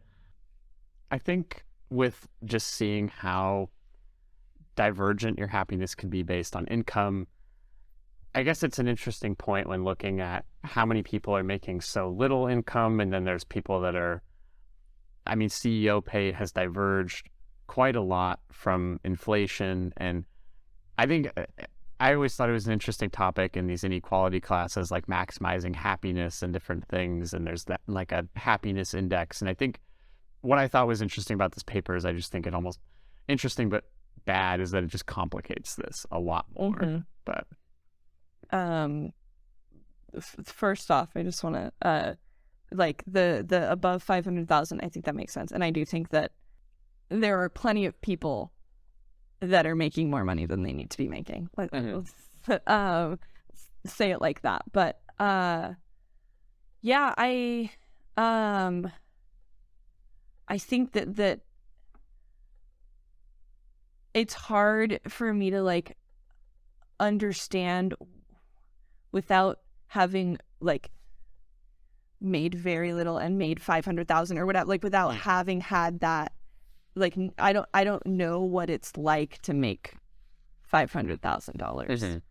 I think with just seeing how divergent your happiness can be based on income, I guess it's an interesting point when looking at how many people are making so little income, and then there's people that are, CEO pay has diverged quite a lot from inflation, and I think I always thought it was an interesting topic in these inequality classes, like maximizing happiness and different things, and there's that like a happiness index. And I think what I thought was interesting about this paper is I just think it almost interesting but bad is that it just complicates this a lot more. But first off, I just want to like the above 500,000. I think that makes sense, and I do think that there are plenty of people that are making more money than they need to be making. Say it like that. But yeah, I think that it's hard for me to like understand without having like made very little and made 500,000 or whatever, like without having had that. Like I don't know what it's like to make $500,000.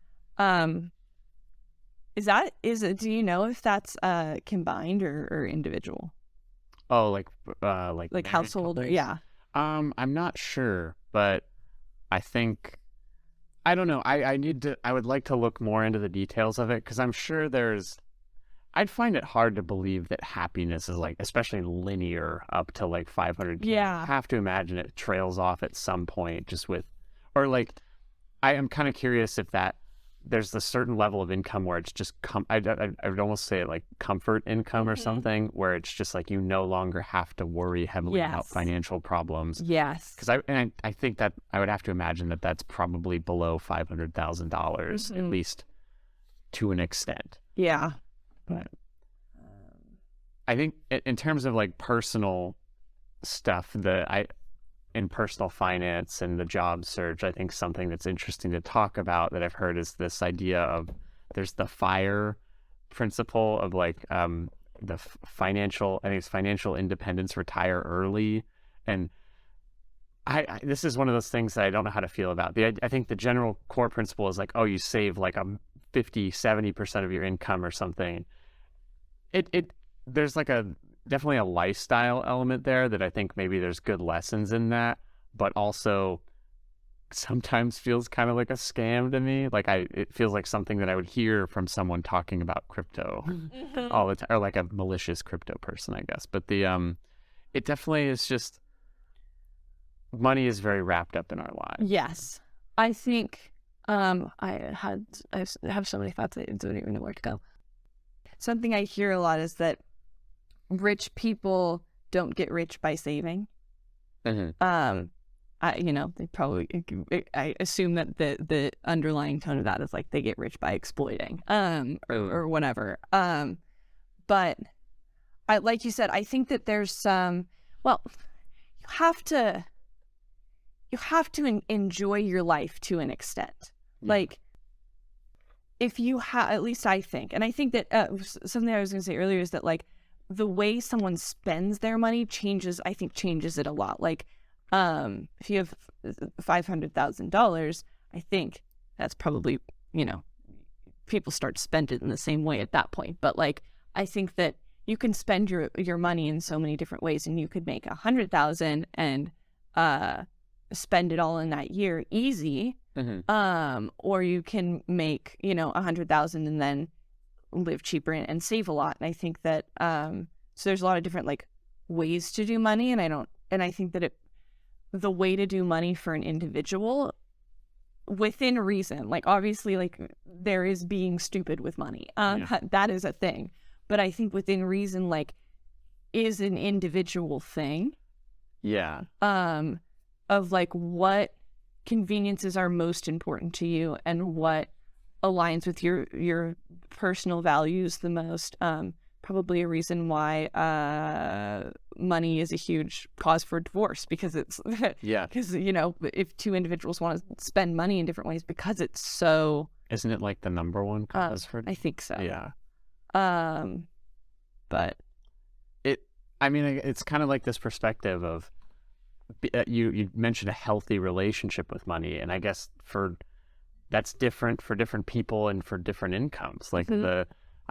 Do you know if that's combined or individual? Oh, like household couples? Yeah. I'm not sure, but I think I don't know. I would like to look more into the details of it, because I'm sure I'd find it hard to believe that happiness is like, especially linear up to like 500. Yeah. I have to imagine it trails off at some point or like, I am kind of curious if there's a certain level of income where it's just, I would almost say it like comfort income or something, where it's just like you no longer have to worry heavily about financial problems. Yes. Because I think that I would have to imagine that that's probably below $500,000, at least to an extent. Yeah. But I think in terms of like personal stuff, in personal finance and the job search, I think something that's interesting to talk about that I've heard is this idea of there's the FIRE principle of like the financial independence, retire early. And this is one of those things that I don't know how to feel about. I think the general core principle is like, oh, you save like 50-70% of your income or something. There's like definitely a lifestyle element there that I think maybe there's good lessons in that, but also sometimes feels kind of like a scam to me. Like it feels like something that I would hear from someone talking about crypto all the time, or like a malicious crypto person, I guess. But it definitely is just, money is very wrapped up in our lives. Yes, I think I have so many thoughts I don't even know where to go. Something I hear a lot is that rich people don't get rich by saving. They probably, I assume that the underlying tone of that is like they get rich by exploiting, or whatever. But like you said, I think that there's some, you have to enjoy your life to an extent. Like, if you have, at least I think, and I think that something I was going to say earlier is that like the way someone spends their money changes it a lot. Like, if you have $500,000, I think that's probably, people start to spend it in the same way at that point. But like, I think that you can spend your money in so many different ways, and you could make 100,000 and spend it all in that year easy. Or you can make 100,000 and then live cheaper and save a lot. And I think that so there's a lot of different like ways to do money, and I think that the way to do money for an individual within reason, like obviously like there is being stupid with money, that is a thing, but I think within reason like is an individual thing, of like what conveniences are most important to you and what aligns with your personal values the most. Probably a reason why money is a huge cause for divorce, because it's because if two individuals want to spend money in different ways, because it's so, isn't it like the number one cause for I think so. But it's kind of like this perspective of you mentioned a healthy relationship with money, and I guess that's different for different people and for different incomes. Like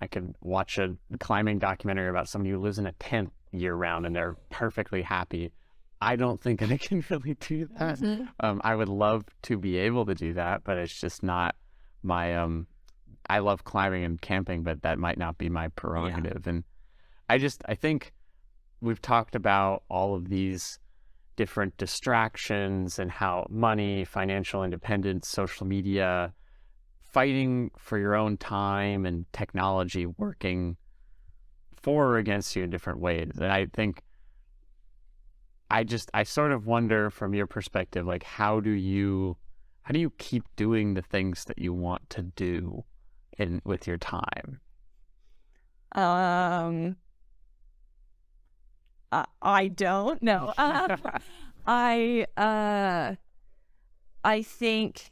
I could watch a climbing documentary about somebody who lives in a tent year round and they're perfectly happy. I don't think I can really do that. I would love to be able to do that, but it's just not my, I love climbing and camping, but that might not be my prerogative. And I think we've talked about all of these different distractions and how money, financial independence, social media, fighting for your own time, and technology working for or against you in different ways. And I think I sort of wonder from your perspective, like how do you keep doing the things that you want to do with your time? I don't know. I think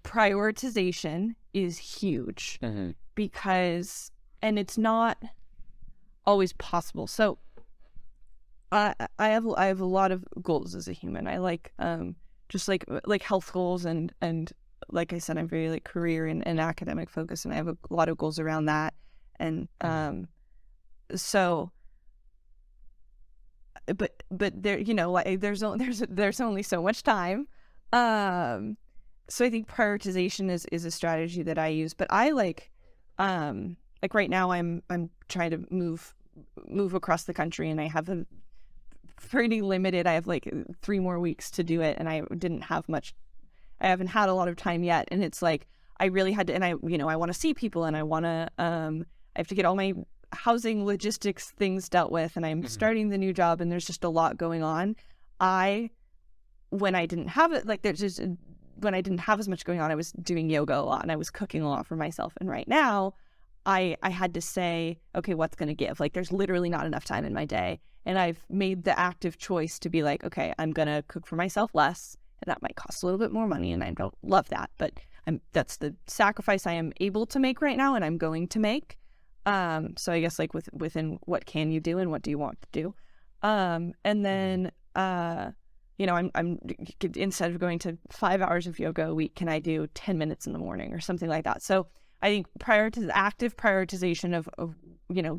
prioritization is huge, because, and it's not always possible. So I have a lot of goals as a human. I like just like health goals, and like I said, I'm very like career and academic focused, and I have a lot of goals around that. And so but there, there's only so much time. So I think prioritization is a strategy that I use, but I like right now I'm trying to move across the country, and I have a pretty limited, I have like 3 more weeks to do it, and I haven't had a lot of time yet. And it's like, I really had to, and I want to see people, and I want to, I have to get all my housing logistics things dealt with, and I'm starting the new job, and there's just a lot going on. When I didn't have it, when I didn't have as much going on, I was doing yoga a lot, and I was cooking a lot for myself. And right now I had to say, okay, what's going to give? Like, there's literally not enough time in my day. And I've made the active choice to be like, okay, I'm going to cook for myself less, and that might cost a little bit more money, and I don't love that, but that's the sacrifice I am able to make right now, and I'm going to make. So I guess like within what can you do and what do you want to do? And then, I'm instead of going to 5 hours of yoga a week, can I do 10 minutes in the morning or something like that? So I think active prioritization of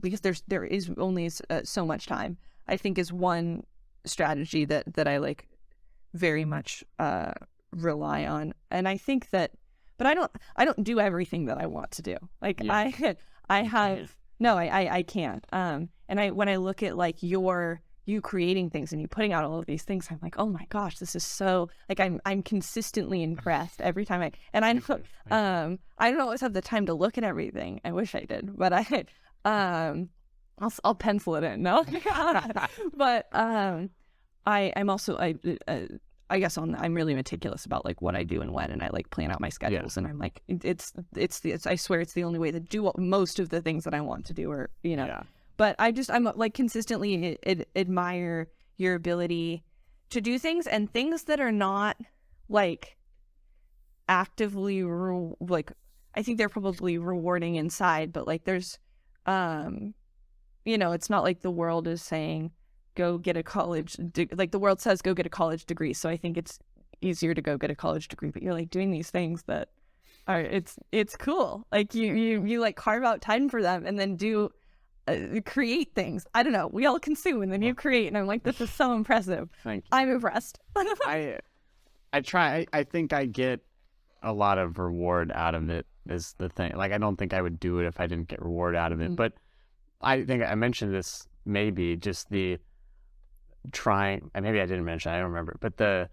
because there is only so much time, I think is one strategy that I like very much rely on. And I think that, but I don't do everything that I want to do. Like I can't. And when I look at like you creating things and you putting out all of these things, I'm like, oh my gosh, this is so, like, I'm consistently impressed every time I don't always have the time to look at everything. I wish I did, but I'll pencil it in. No, but I'm also I guess I'm really meticulous about like what I do and when, and I like plan out my schedules, and I'm like, it's I swear it's the only way to do most of the things that I want to do, or But I'm like consistently admire your ability to do things, and things that are not like actively I think they're probably rewarding inside, but like there's it's not like the world is saying go get a college like the world says go get a college degree, so I think it's easier to go get a college degree, but you're like doing these things that are it's cool, like you like carve out time for them and then do create things. I don't know, we all consume and then you create, and I'm like, this is so impressive. Thank you. I'm impressed. I try. I think I get a lot of reward out of it is the thing. Like, I don't think I would do it if I didn't get reward out of it. But I think I mentioned this, maybe just the trying, and maybe I didn't mention it, I don't remember, but the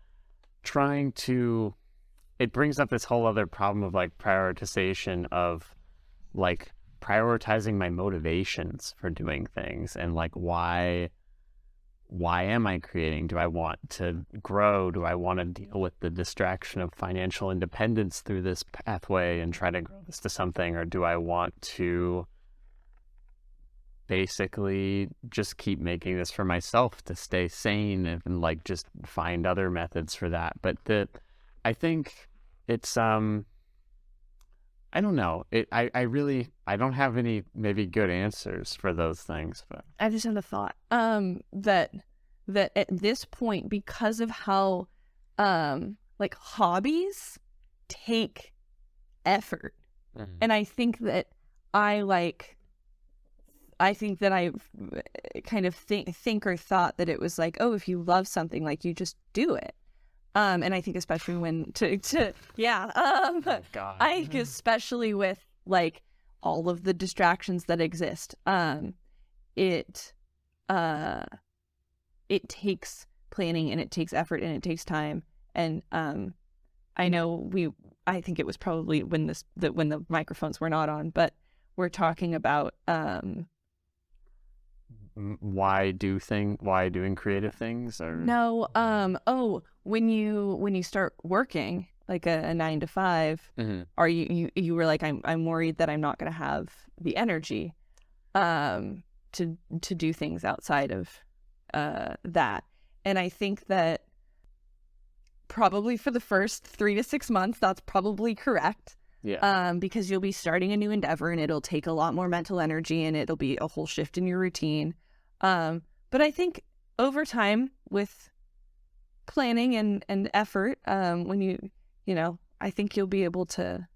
trying to, it brings up this whole other problem of like prioritization of like prioritizing my motivations for doing things, and like why am I creating? Do I want to grow? Do I want to deal with the distraction of financial independence through this pathway and try to grow this to something? Or do I want to basically just keep making this for myself to stay sane and like just find other methods for that? But I think it's, I don't know. I don't have any maybe good answers for those things, but I just had a thought. That at this point, because of how like hobbies take effort, and I think that I kind of think or thought that it was like, oh, if you love something, like you just do it. And I think especially when oh, God. I think especially with like all of the distractions that exist, it takes planning, and it takes effort, and it takes time. And I think it was probably when the microphones were not on, but we're talking about why doing creative things, or no, when you start working like a 9 to 5, are you were like, I'm worried that I'm not going to have the energy to do things outside of that. And I think that probably for the first 3 to 6 months, that's probably correct. Yeah. Because you'll be starting a new endeavor, and it'll take a lot more mental energy, and it'll be a whole shift in your routine. But I think over time, with planning and effort, when I think you'll be able to.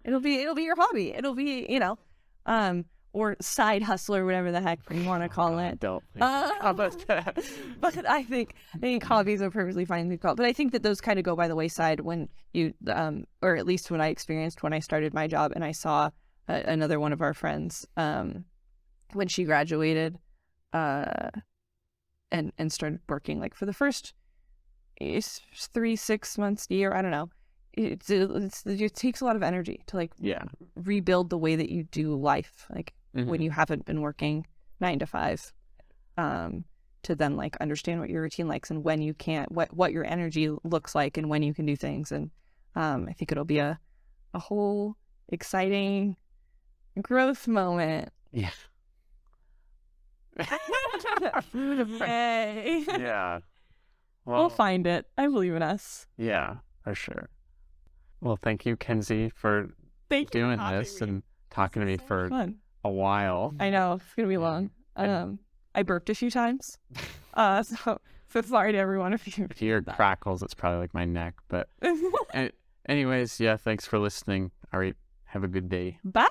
It'll be your hobby. It'll be or side hustle, or whatever the heck you want to call it. Don't think about that. But I think hobbies are perfectly fine to be called. But I think that those kind of go by the wayside when you, or at least when I experienced when I started my job, and I saw another one of our friends when she graduated and started working, like for the first 3-6 months, year, I don't know. It takes a lot of energy to like rebuild the way that you do life, like when you haven't been working 9 to 5, to then like understand what your routine likes, and when you can't, what your energy looks like, and when you can do things. And I think it'll be a whole exciting growth moment. Yeah. Yay. Yeah. Well, We'll find it. I believe in us. Yeah, for sure. Well, thank you, Kenzie, for doing this and talking to me for a while. I know, it's going to be long. I burped a few times. So sorry to everyone if you hear crackles. It's probably like my neck. But anyways, yeah, thanks for listening. All right, have a good day. Bye.